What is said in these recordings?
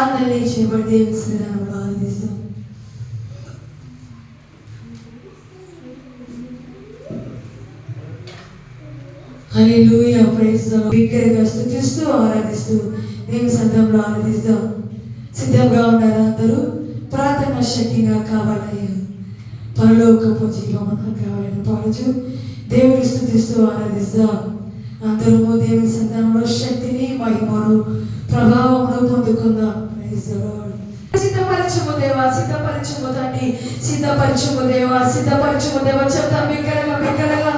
అందరినీ చేయబడి దేవుని సన్నిధానంలో ఆనందిస్తాం. హల్లెలూయా, ప్రైజ్ ది లార్డ్. బిగ్గరగా స్తుతిస్తూ ఆరాధిస్తూ దేవుని సన్నిధానంలో ఆరాధిస్తాం. సిద్ధంగా ఉన్నారా అందరూ? ప్రార్థన శక్తి నాకు కావాలయ్యా, పరలోకపు జీవం నాకు కావాలని పాడుచు దేవుని స్తుతిస్తూ ఆరాధిస్తాం. అందరము దేవుని సన్నిధానంలో శక్తిని, మహిమను, ప్రభావమును పొందుకుందాం. Praise the lord. సిద్ధపరచుము దేవా, సిద్ధపరచుము తండ్రి, సిద్ధపరచుము దేవా, సిద్ధపరచుము దేవా. చెప్తాం బిగ్గరగా బిగ్గరగా.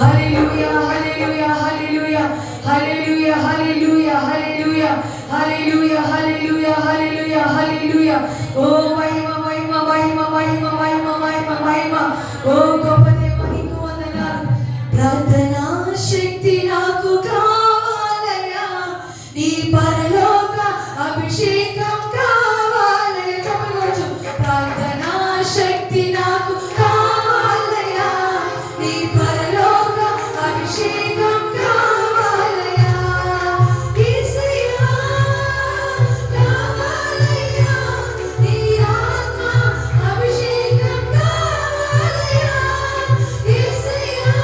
హల్లెలూయా, హల్లెలూయా, హల్లెలూయా, హల్లెలూయా, హల్లెలూయా, హల్లెలూయా, హల్లెలూయా, హల్లెలూయా, హల్లెలూయా, హల్లెలూయా. ఓ మహిమ మహిమ మహిమ మహిమ మహిమ మహిమ మహిమ. ఓ గొప్ప దేవా, నీకు వందనాలు. ప్రార్థనా శక్తి నాకు కావాలయ్యా, నీ పరలోక అభిషేకం కావాలయ్యా. చెప్పవచ్చు. ప్రార్థనా శక్తి నాకు కావాలయ్యా, నీ పరలోక అభిషేకం కావాలయ్యా. యేసయ్యా కావాలయ్యా, నీ ఆత్మ అభిషేకం కావాలయ్యా. యేసయ్యా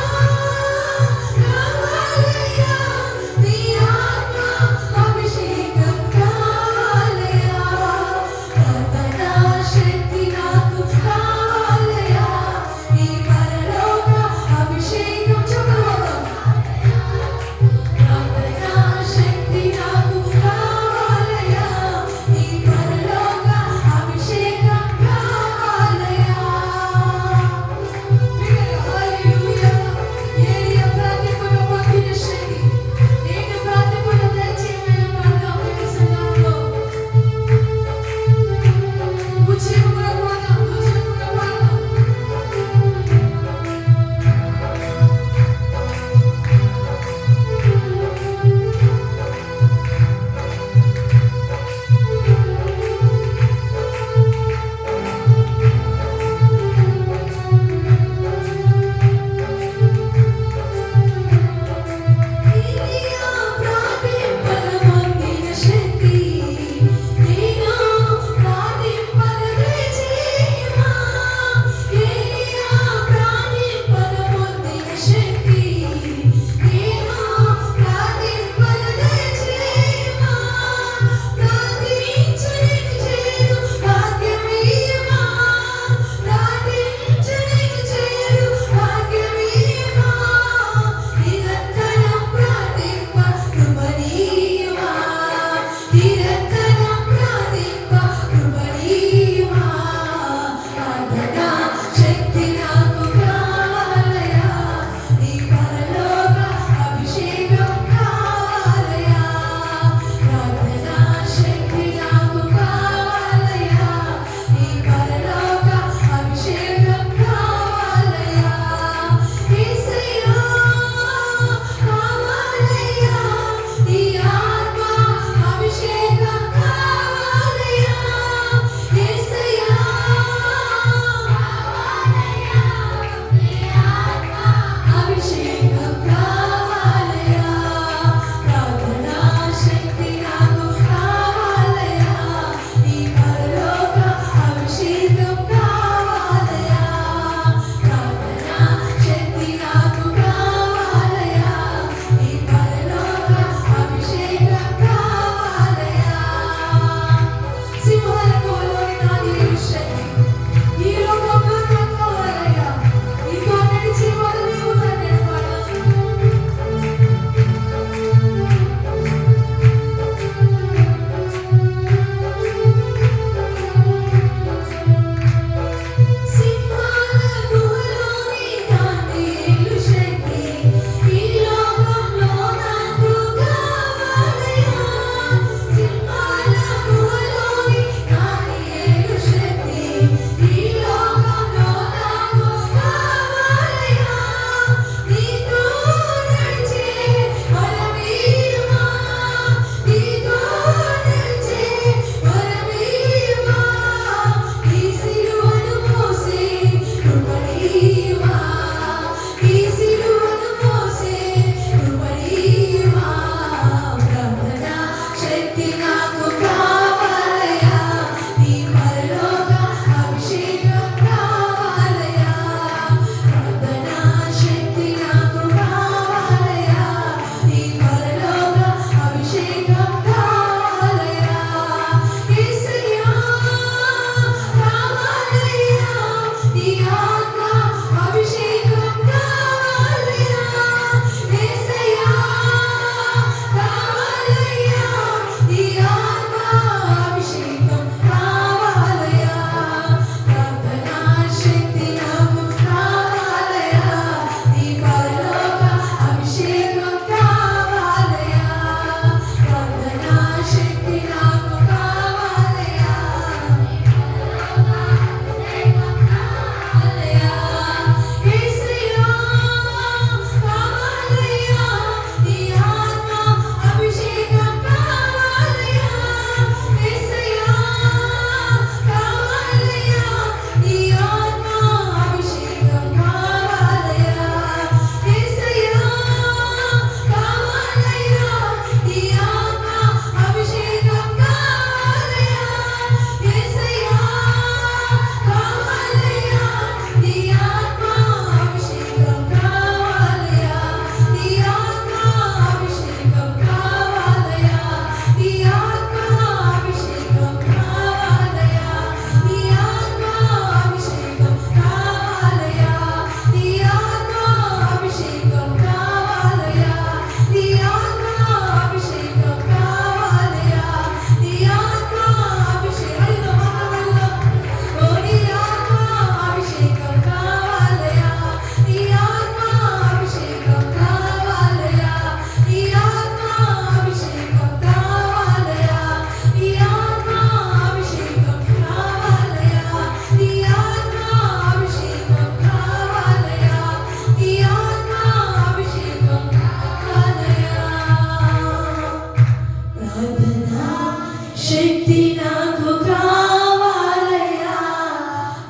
శక్తి నాకు కావాలయ్యా,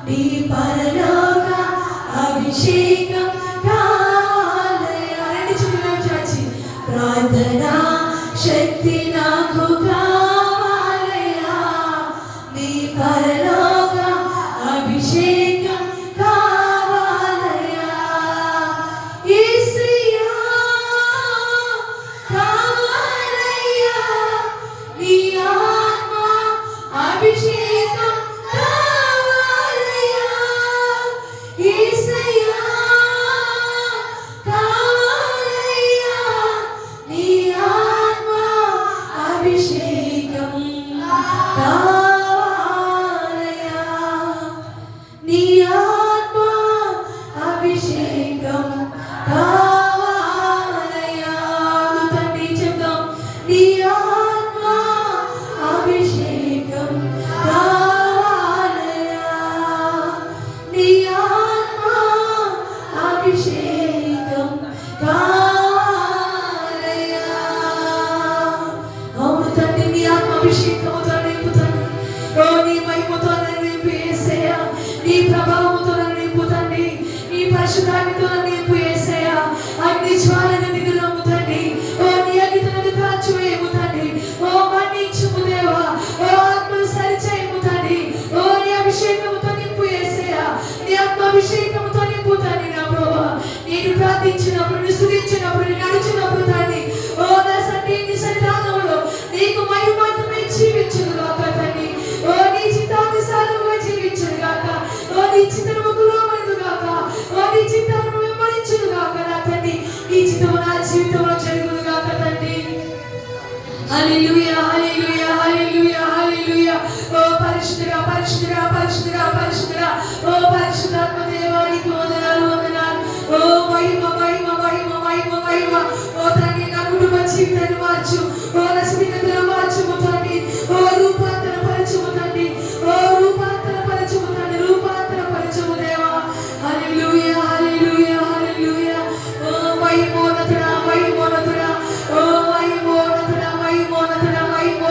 నీ పరలోక అభిషేకం కావాలయ్యా. రెండు చేతులు చాచి ప్రార్థన శక్తి నాకు కావాలయ్యా, నీ పరలోక అభిషేకం కావాలయ్యా. యేసయ్యా కావాలయ్యా, నీ ఆత్మ అభిషేకం కావాలయ్యా. యేసయ్యా కావాలయ్యా, నీ ఆత్మ అభిషేకం కావాలయ్యా. నీ ఆత్మ అభిషేకం కావాలయ్యా. తండ్రి చెప్దాం, నీ ఆత్మ అభిషేకం కావాలయ్యా, నీ ఆత్మ అభిషేకం కావాలయ్యా. అవును తండ్రి, నీ ఆత్మ అభిషేకముతో నింపు తండ్రి. ఓ నీ మహిమతో నింపు యేసయ్యా, నీ ప్రభావముతో నింపు తండ్రి, నీ పరిశుద్ధాత్మతో నింపు యేసయ్యా. అగ్ని జ్వాలను దిగులము తండ్రి, ఓ నీ అగ్నితో కాల్చివేయము తండ్రి. ఓ మన్నించుము దేవా, ఓ ఆత్మను సరిచేయము తండ్రి. ఓ నీ అభిషేకముతో నింపు యేసయ్యా, నీ ఆత్మ అభిషేకముతో నింపు తండ్రి. నా ప్రభువా, నేను ప్రార్థించినప్పుడు, నేను స్తుతించినప్పుడు, నేను నడిచినప్పుడు తండ్రి, ఓ నా తండ్రి నీ సన్నిధానంలో నీకు మహిమార్థమై జీవించును గాక తండ్రి. ఓ నీ చిత్తానుసారముగా జీవించును గాక, ఓ నీ చిత్తముకు లోబడును గాక, ఓ నీ చిత్తమును వెంబడించును గాక నా తండ్రి. నీ చిత్తము నా జీవితంలో జరుగును గాక తండ్రి. హల్లెలూయా, హల్లెలూయా, హల్లెలూయా, హల్లెలూయా. ఓ పరిశుద్ధుడా, పరిశుద్ధుడా, పరిశుద్ధుడా, పరిశుద్ధుడా, ఓ పరిశుద్ధాత్మ దేవా, నీకు వందనాలు, వందనాలు. ఓ మహిమ, మహిమ, మహిమ, మహిమ, మహిమ. ఓ తండ్రి, నా కుటుంబ జీవితాన్ని మార్చు, ఓ రసవికతను మార్చుము తండ్రి. ఓ రూపాంతర పరచుము తండ్రి, ఓ రూపాంతర పరచుము తండ్రి, రూపాంతర పరచుము దేవా. హల్లెలూయా, హల్లెలూయా, హల్లెలూయా. ఓ మహిమోన్నతుడా, మహిమోన్నతుడా, ఓ మహిమోన్నతుడా, మహిమోన్నతుడా, మహిమోన్నతుడా.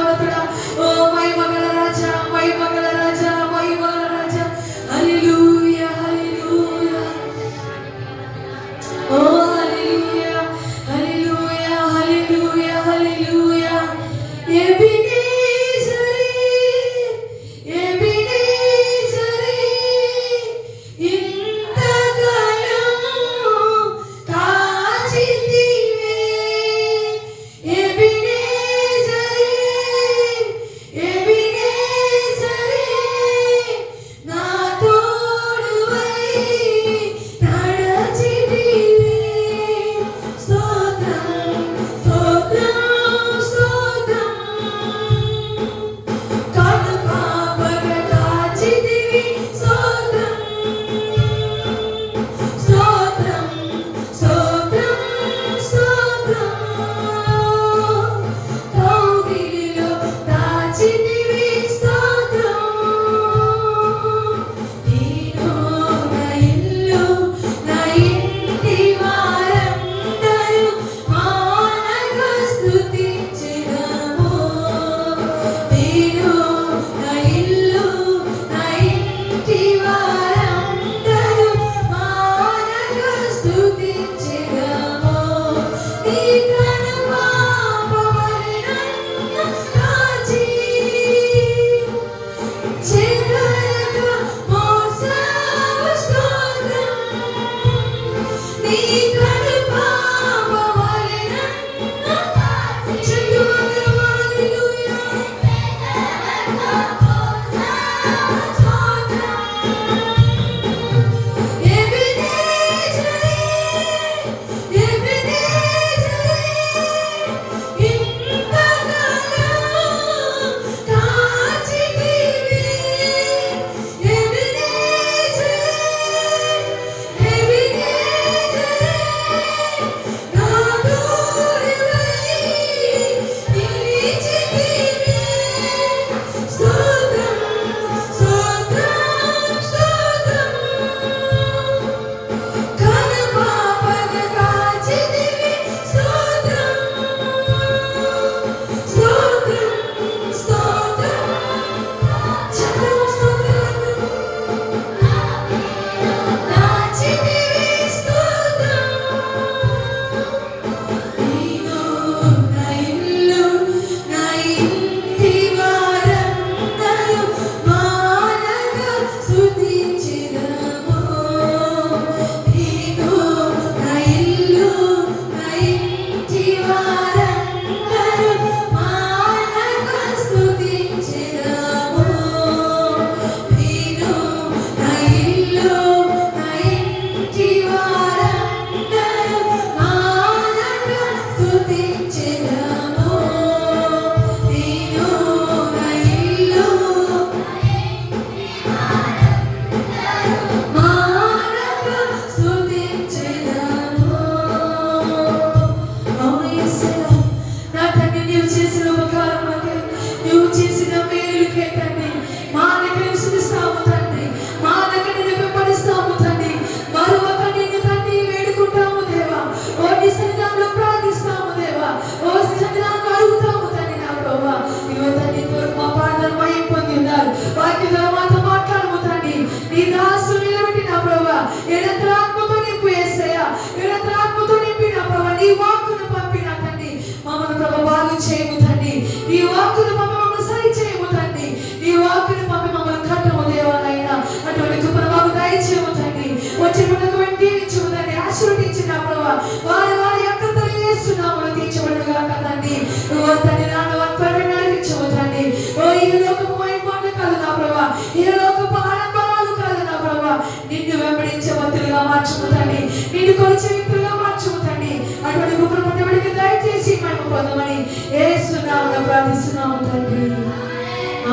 ఈ లోకపు ఆడంబరాలు కాదు నా ప్రభా, నిన్ను వెంబడించే భక్తులుగా మార్చుము తండ్రి, నిన్ను కొలిచే వ్యక్తులుగా మార్చుము తండ్రి. అటువంటి గొప్ప పొందబడికి దయచేసి మేము పొందమని యేసునామమున ప్రార్థిస్తున్నాము తండ్రి.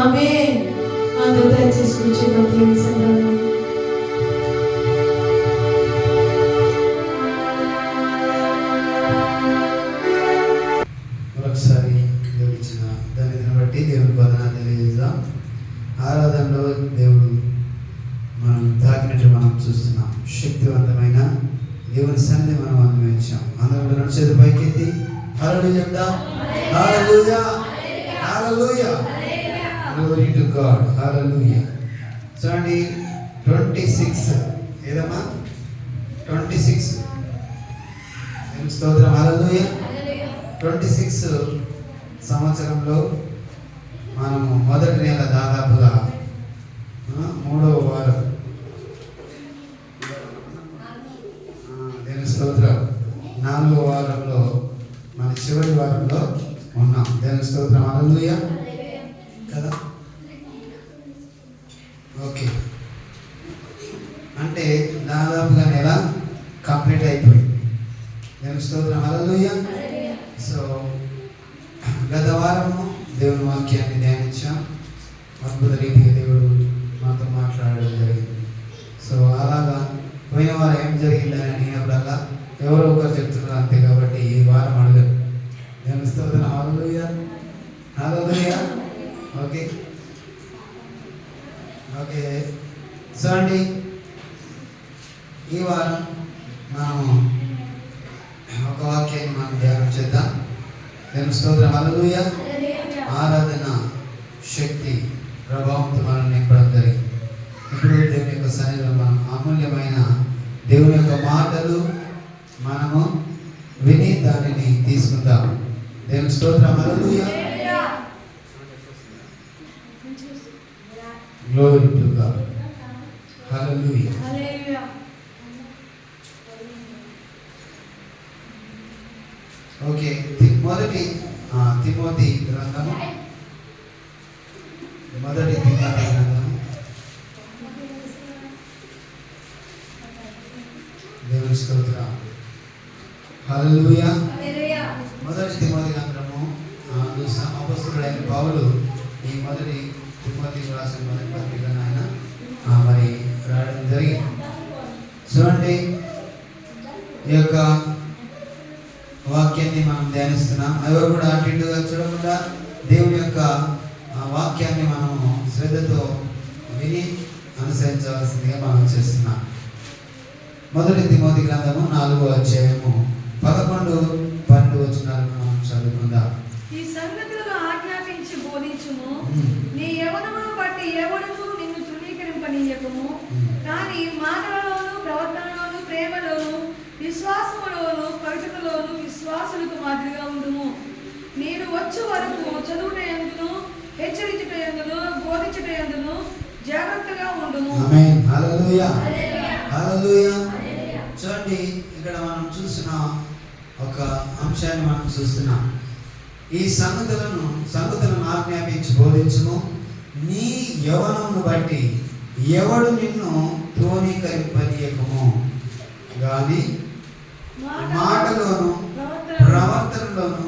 ఆమేన్. అందరూ దయచేసి కూర్చుందాం దేవుని సన్నిధిలో. మరొకసారి దేవుడిచ్చిన ధన్యతను బట్టి దేవుని వందనాలు తెలియజేద్దాం. ఆరాధనలో దేవుడు మనం తాకినట్టు మనం చూస్తున్నాం. శక్తివంతమైన దేవుని సన్నిధి మనం అనుభవించాం. అందరం కూడా రెండు చేతులు పైకెత్తి హల్లెలూయా చెప్దాం. హల్లెలూయా, హల్లెలూయా, గ్లోరీ టు గాడ్, హల్లెలూయా. చూడండి 26 ఏదమ్మా 26 స్తోత్రం, హల్లెలూయా. 26 సంవత్సరంలో మనము మొదటి నెల దాదాపుగా 3వ వారం, దేవుని స్తోత్రం, 4వ వారంలో మన చివరి వారంలో ఉన్నాం. దేవుని స్తోత్రం, హల్లెలూయా కదా. ఓకే, అంటే దాదాపుగా నెల కంప్లీట్ అయిపోయింది. దేవుని స్తోత్రం, హల్లెలూయా. సో గత వారము దేవుని వాక్యాన్ని ధ్యానించాం. అద్భుత రీతిగా దేవుడు మాతో మాట్లాడడం జరిగింది. సో అలాగా పోయిన వారం ఏం జరిగిందని అడిగినప్పుడల్లా ఎవరో ఒకరు చెప్తున్నారు అంతే. కాబట్టి ఈ వారం అడగరు. దేవుని స్తోత్రం, హల్లెలూయా, హల్లెలూయా. ఓకే ఓకే చూడండి, ఈ వారం మనము ఒక వాక్యాన్ని మనం ధ్యానం చేద్దాం. దేవుని స్తోత్రం, హల్లెలూయా. ఆరాధన శక్తి ప్రభావంతో మనం నింపడం జరిగింది. ఇప్పుడు దేవుని యొక్క సన్నిధిలో మనం అమూల్యమైన దేవుని యొక్క మాటలు మనము విని దానిని తీసుకుందాం. దేవుని స్తోత్రం, hallelujah. Glory to God, hallelujah. Okay, మొదటి తిమోతి గ్రంథము, మొదటి తిమోతి గ్రంథము, దేవుని స్తోత్రం, హల్లెలూయా. మొదటి తిమోతి గ్రంథము అపొస్తలుడైన పౌలు ఈ మొదటి తిమోతికి రాసిన మొదటి పత్రికను ఆయన మరి రాయడం జరిగింది. చూడండి, ఈ యొక్క వాక్యాన్ని మనం ధ్యానిస్తున్నాం. ఎవరు కూడా అటు ఇటుగా చూడకుండా దేవుని యొక్క వాక్యాన్ని మనము శ్రద్ధతో విని అనుసరించవలసిందిగా మనం చేస్తున్నాం. మొదటి తిమోతి గ్రంథము 4వ అధ్యాయము 11-12 వచనాలను మనం చదువుకుందాం. ఈ సంగతులను ఆజ్ఞాపించి బోధించుము. నీ యవ్వనమును బట్టి ఎవడును నిన్ను తృణీకరింపనీయకుము. కానీ మాటలలోను, ప్రవర్తనలోను, ప్రేమలోను, విశ్వాసములోను, పవిత్రతలోను విశ్వాసులకు మాదిరిగా ఉండుము. నేను వచ్చు వరకు చదువుటయందును, హెచ్చరించుటయందును, బోధించుటయందును జాగ్రత్తగా ఉండుము. ఆమేన్, హల్లెలూయా, హల్లెలూయా. చూడండి, ఇక్కడ మనం చూసిన ఒక అంశాన్ని మనం చూస్తున్నాం. ఈ సంగతులను ఆజ్ఞాపించి బోధించుము. నీ యవ్వనమును బట్టి ఎవడు నిన్ను తృణీకరింపనీయకుము. గాని మాటలోను, ప్రవర్తనలోను,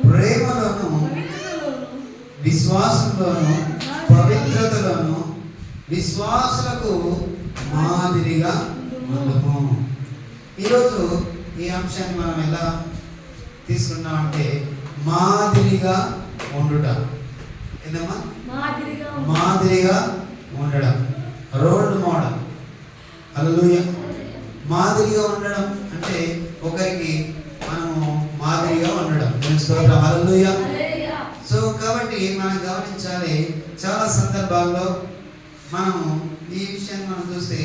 ప్రేమలోను, విశ్వాసంలోను, పవిత్రతలోను విశ్వాసులకు మాదిరిగా ఉండుము. ఈరోజు ఈ అంశాన్ని మనం ఎలా తీసుకున్నామంటే మాదిరిగా ఉండుట. ఏందమ్మా? మాదిరిగా ఉండడం, రోల్ మోడల్. హల్లెలూయా. మాదిరిగా ఉండడం అంటే ఒకరికి మనము మాదిరిగా ఉండడం. హల్లెలూయా. సో కాబట్టి మనం గమనించాలి, చాలా సందర్భాల్లో మనము ఈ విషయాన్ని మనం చూస్తే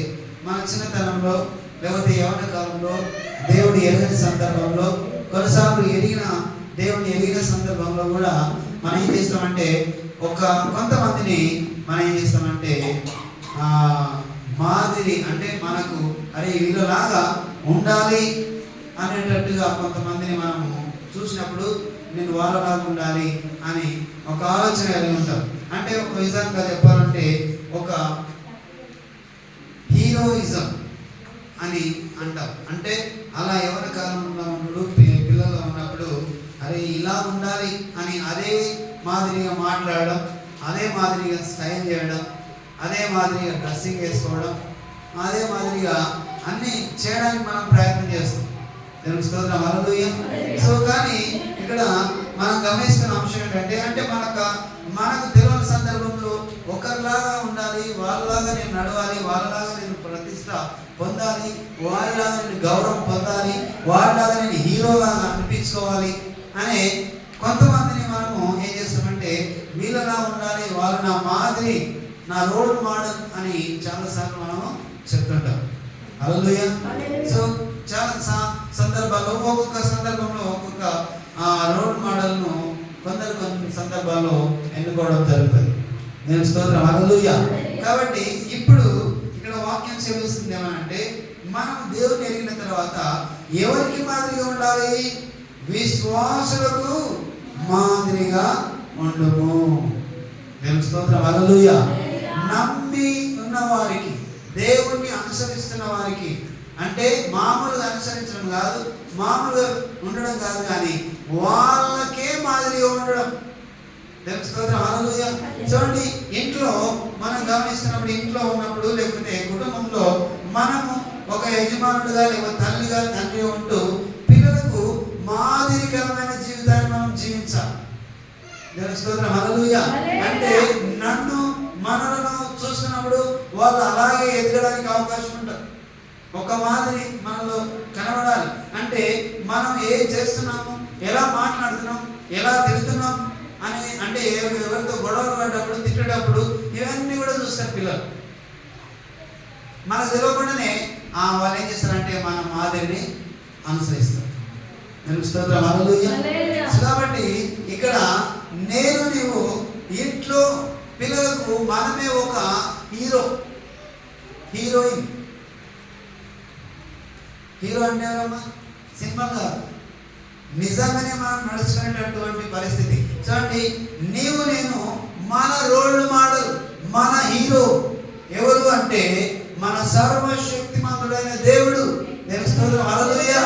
మన చిన్నతనంలో లేకపోతే యవ్వన కాలంలో దేవుడు ఎరగని సందర్భంలో, కొన్నిసార్లు దేవుని ఎరిగిన సందర్భంలో కూడా మనం ఏం చేస్తామంటే కొంతమందిని మనం ఏం చేస్తామంటే మాదిరి అంటే మనకు అరే వీళ్ళలాగా ఉండాలి అనేటట్టుగా కొంతమందిని మనము చూసినప్పుడు నేను వాళ్ళలాగా ఉండాలి అని ఒక ఆలోచన కలిగి ఉంటాం. అంటే ఒక విధంగా చెప్పాలంటే అంటాం. అంటే అలా యవ్వన కాలంలో ఉన్నప్పుడు పిల్లలు ఉన్నప్పుడు అరే ఇలా ఉండాలి అని అదే మాదిరిగా మాట్లాడడం, అదే మాదిరిగా స్టైల్ చేయడం, అదే మాదిరిగా డ్రెస్సింగ్ వేసుకోవడం, అదే మాదిరిగా అన్నీ చేయడానికి మనం ప్రయత్నం చేస్తాం. దేవుని స్తోత్రం, హల్లెలూయా. సో కానీ ఇక్కడ మనం గమనిస్తున్న అంశం ఏంటంటే, అంటే మనకు తెలియని సందర్భంలో ఒకరిలాగా ఉండాలి, వాళ్ళలాగా నేను నడవాలి, వాళ్ళలాగా నేను ప్రతిష్ట పొందాలి, వారిలాగా నేను గౌరవం పొందాలి, వారిలాగా నేను హీరోలాగా అనిపించుకోవాలి అనే కొంతమందిని మనము ఏం చేస్తామంటే వీళ్ళలా ఉండాలి, వాళ్ళు నా మాదిరి, నా రోల్ మోడల్ అని చాలాసార్లు మనము చెప్తుంటాం. హల్లెలూయా. సో చాలా సందర్భాల్లో ఒక్కొక్క సందర్భంలో ఒక్కొక్క రోల్ మోడల్ను కొన్ని సందర్భాల్లో ఎన్నుకోవడం జరుగుతుంది. నేను స్తోత్రం, హల్లెలూయా. కాబట్టి ఇప్పుడు ఇక్కడ వాక్యం చెబుతుంది ఏమనంటే, మనం దేవుని ఎరిగిన తర్వాత ఎవరికి మాదిరిగా ఉండాలి? విశ్వాసులకు మాదిరిగా ఉండుము. నేను స్తోత్రం, హల్లెలూయా. నమ్మి ఉన్న వారికి, దేవుణ్ణి అనుసరిస్తున్న వారికి, అంటే మామూలుగా అనుసరించడం కాదు, మామూలుగా ఉండడం కాదు, కానీ వాళ్ళకే మాదిరిగా ఉండడం. స్తోత్రం, హల్లెలూయా. చూడండి, ఇంట్లో మనం గమనిస్తున్నప్పుడు, ఇంట్లో ఉన్నప్పుడు లేకపోతే కుటుంబంలో మనము ఒక యజమానుడుగా లేకపోతే తల్లిగా తండ్రి ఉంటూ పిల్లలకు మాదిరికరమైన జీవితాన్ని మనం జీవించాలి. స్తోత్రం, హల్లెలూయా. అంటే మనలను చూస్తున్నప్పుడు వాళ్ళు అలాగే ఎదగడానికి అవకాశం ఉంటుంది. ఒక మాదిరి మనలో కనబడాలి. అంటే మనం ఏం చేస్తున్నాము, ఎలా మాట్లాడుతున్నాం, ఎలా తిరుగుతున్నాం అని, అంటే ఎవరితో గొడవలు పడ్డప్పుడు, తిట్టేటప్పుడు ఇవన్నీ కూడా చూస్తారు పిల్లలు. మనకు తెలియకుండానే వాళ్ళు ఏం చేస్తారంటే మన మాదిరిని అనుసరిస్తారు. నేను స్తోత్రం, హల్లెలూయా. కాబట్టి ఇక్కడ నీవు ఇంట్లో పిల్లలకు మనమే ఒక హీరోయిన్. హీరో అంటే ఎవరమ్మా? సింపుల్ కాదు, నిజంగానే మనం నడుచుకునేటటువంటి పరిస్థితి. చూడండి, నేను మన రోల్ మోడల్, మన హీరో ఎవరు అంటే మన సర్వశక్తిమంతుడైన దేవుడు. హల్లెలూయా.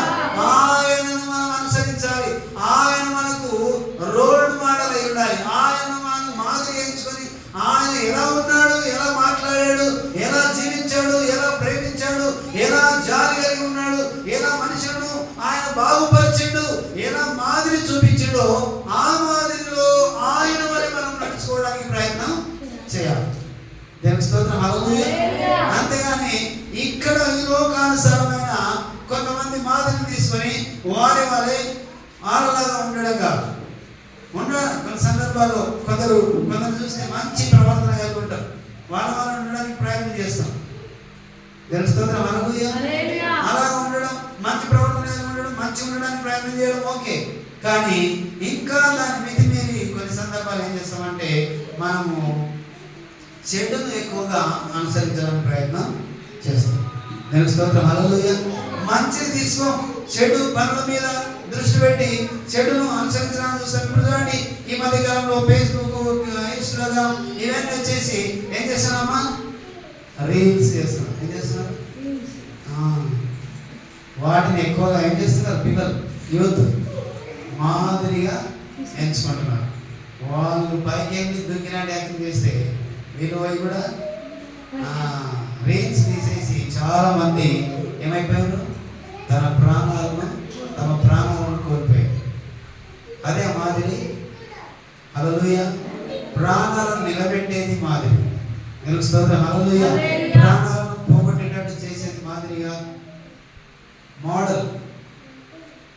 ఆయనను మనం అనుసరించాలి. ఆయన మనకు రోల్ మోడల్ అయి ఉండాలి. ఆయన మనం మాదిరి ఎంచుకొని ఆయన ఎలా ఉన్నాడు, ఎలా మాట్లాడాడు, ఎలా జీవించాడు, ఎలా ప్రేమించాడు, ఎలా జాలి కలిగి ఉన్నాడు, ఎలా మనుషులను ఆయన బాగుపరిచిండు, ఎలా మాదిరి చూపించిండో ఆ మాదిరిలో ఆయన వలె మనం నడుచుకోవడానికి ప్రయత్నం చేయాలి. దేవుని స్తోత్రం, హల్లెలూయా. అంతేగాని ఇక్కడ ఈ లోకానుసారమైన కొంతమంది మాదిరిని తీసుకొని వారి వాళ్ళలాగా ఉండడం కాదు. కొన్ని సందర్భాల్లో కొందరు చూస్తే మంచి ప్రవర్తన కలిగి ఉంటారు, వాళ్ళు ఉండడానికి ప్రయత్నం చేస్తాం. దేవుని స్తోత్రం, హల్లెలూయా. అలా ఉండడం, మంచి ప్రవర్తన కలిగి ఉండడం, మంచి ఉండడానికి ప్రయత్నం చేయడం ఓకే. కానీ ఇంకా దాని మితిమీరి కొన్ని సందర్భాలు ఏం చేస్తామంటే మనము చెడును ఎక్కువగా అనుసరించడానికి ప్రయత్నం చేస్తాం. దేవుని స్తోత్రం, హల్లెలూయా. మంచిని తీసుకో, చెడు పనుల మీద దృష్టి పెట్టి చెడును అనుసరించడానికి చూస్తాం. ఇప్పుడు చూడండి, ఈ మధ్య కాలంలో ఫేస్బుక్, ఇన్స్టాగ్రామ్ ఇవన్నీ వచ్చేసి ఏం చేస్తున్నామా? రీల్స్ చేస్తున్నాం. ఏం చేస్తున్నారు? వాటిని ఎక్కువగా ఏం చేస్తున్నారు పిల్లలు, యూత్ మాదిరిగా ఎంచుకుంటున్నారు. వాళ్ళు పైకి వెళ్ళి దుక్కినాటి యాక్టింగ్ చేస్తే వీళ్ళు పోయి కూడా రీల్స్ తీసేసి చాలా మంది ఏమైపోయారు? తమ ప్రాణాలను కోల్పోయారు. అదే మాదిరి. హల్లెలూయా. ప్రాణాలను నిలబెట్టేది మాదిరి. నేను స్తోత్రం, హల్లెలూయా. ప్రాణాలను పోగొట్టేటట్టు చేసేది మాదిరిగా మోడల్.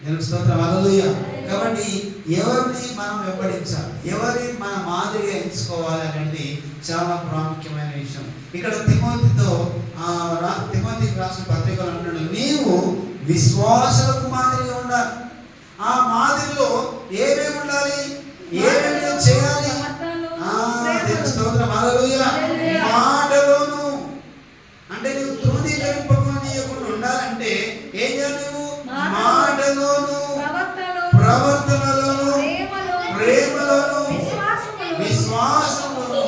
నేను స్తోత్రం, హల్లెలూయా. కాబట్టి ఎవరిని మనం వెంబడించాలి, ఎవరిని మన మాదిరిగా ఎంచుకోవాలి అనేది చాలా ప్రాముఖ్యమైన విషయం. ఇక్కడ తిమోతికి రాసిన పత్రికలు అంటున్నాడు, నీవు విశ్వాసులకు మాదిరిగా ఉండాలి. ఆ మాదిరిలో ఏమేమి ఉండాలి, ఏమేమి చేయాలి? స్తోత్రం, హల్లెలూయా. మాటలోను, అంటే నువ్వు తృణీకరింపకుండా ఉండాలంటే ఏం చేయాలి? నువ్వు మాటలోను, ప్రవర్తనలోను, ప్రేమలోను, విశ్వాసంలోను,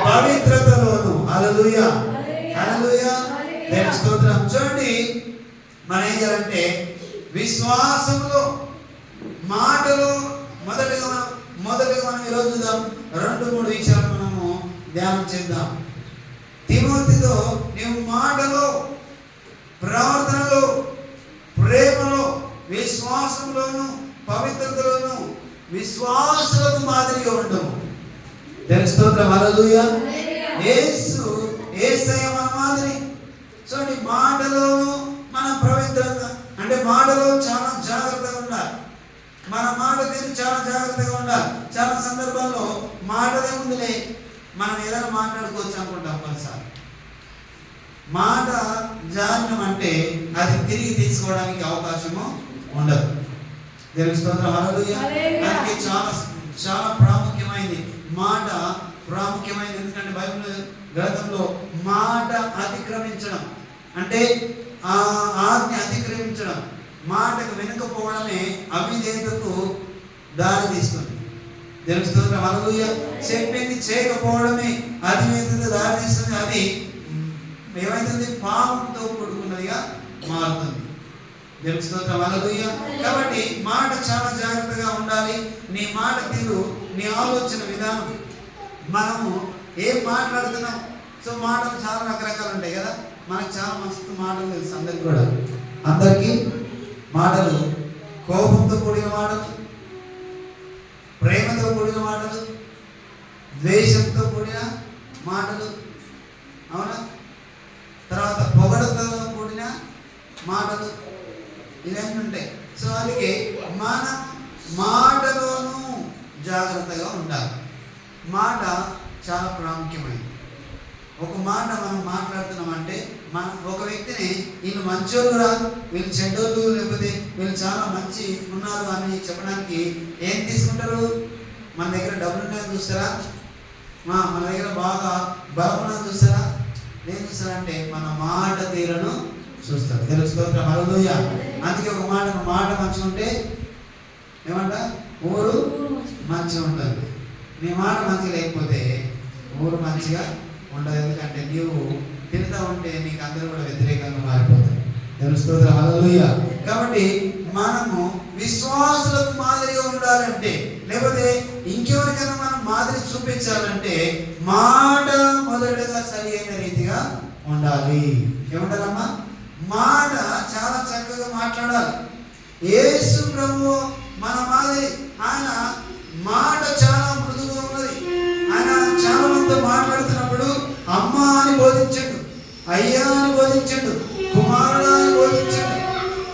పవిత్రతలోను. హల్లెలూయా, హల్లెలూయా. దేవుని స్తోత్రం. చూడండి, మనం ఏం చేయాలంటే విశ్వాసంలో మాటలో మొదటిగా మనం ఈరోజు చూద్దాం. 2-3 విషయాలు మనము ధ్యానం చేద్దాం. తిమోతితో నీవు మాటలో, ప్రవర్తనలో, ప్రేమలో, విశ్వాసంలోను, పవిత్రతలోను విశ్వాసులకు మాదిరిగా ఉండము. దేవుని స్తోత్రం. హల్లెలూయా. యేసయ్య మన మాదిరి. చూడండి, మాటలోను మనం పవిత్రంగా, అంటే మాటలో చాలా జాగ్రత్తగా ఉండాలి. మన మాట తీరు చాలా జాగ్రత్తగా ఉండాలి. చాలా సందర్భాల్లో మాటదే ముందులే మనం ఏదైనా మాట్లాడుకోవచ్చు అనుకుంటాం. కొన్నిసార్లు మాట జారినం అంటే అది తిరిగి తీసుకోవడానికి అవకాశము ఉండదు. దేవుని స్తోత్రం. హల్లెలూయా. దానికి చాలా చాలా ప్రాముఖ్యమైనది మాట, ప్రాముఖ్యమైనది. ఎందుకంటే బైబిల్ గ్రంథంలో మాట అతిక్రమించడం అంటే ఆజ్ఞ అతిక్రమించడం, మాటకు వెనుకపోవడమే అవిధేయతకు దారి తీస్తుంది. దేవుని స్తోత్రం. హల్లెలూయా. చెప్పింది చేయకపోవడమే అవిధేయతకు దారి తీస్తుంది. అది ఏమైతుంది? పాపంతో కూడుకున్నదిగా మారుతుంది. దేవుని స్తోత్రం. హల్లెలూయా. కాబట్టి మాట చాలా జాగ్రత్తగా ఉండాలి. నీ మాట తీరు, నీ ఆలోచన విధానం, మనము ఏం మాట్లాడుతున్నాం. సో మాటలు చాలా రకరకాలు ఉంటాయి కదా. మనకు చాలా మస్తు మాటలు తెలుసు అందరికి కూడా. అందరికీ మాటలు కోపంతో కూడిన మాటలు, ప్రేమతో కూడిన మాటలు, ద్వేషంతో కూడిన మాటలు, అవునా, తర్వాత పొగడతో కూడిన మాటలు, ఇవన్నీ ఉంటాయి. సో అందుకే మనం మాటలోనూ జాగ్రత్తగా ఉండాలి. మాట చాలా ప్రాముఖ్యమైనది. ఒక మాట మనం మాట్లాడుతున్నామంటే మనం ఒక వ్యక్తిని వీళ్ళు మంచోళ్ళు రా, వీళ్ళు చెడ్డోళ్ళు, లేకపోతే వీళ్ళు చాలా మంచి ఉన్నారు అని చెప్పడానికి ఏం తీసుకుంటారు? మన దగ్గర డబ్బులు ఉన్నాయని చూస్తారా? మన దగ్గర బాగా బలం ఉన్నది చూస్తారా? ఏం చూస్తారంటే మన మాట తీరును చూస్తారు. తెలుసుకోవద్దు. హల్లెలూయా. అందుకే ఒక మాట మంచిగా ఉంటే ఏమంట? ఊరు మంచిగా ఉంటుంది. నీ మాట మంచిగా లేకపోతే ఊరు మంచిగా ఉండదు. ఎందుకంటే నీవు తిరుగుతూ ఉంటే నీకు అందరూ కూడా వ్యతిరేకంగా మారిపోతారు. తెలుసుకోవద్దు. హల్లెలూయా. కాబట్టి మనము విశ్వాసులకు మాదిరిగా ఉండాలంటే, లేకపోతే ఇంకెవరికైనా మనం మాదిరి చూపించాలంటే మాట మొదటగా సరి అయిన రీతిగా ఉండాలి. ఏమంటారమ్మా? మాట చాలా చక్కగా మాట్లాడాలి. యేసు ప్రభువు మన మాదిరి. ఆయన మాట చాలా మృదుగా ఉన్నది. ఆయన చాలా మందితో మాట్లాడుతున్నప్పుడు అమ్మ అని బోధించండు, అయ్యా అని బోధించండు, కుమారుడు అని బోధించండు.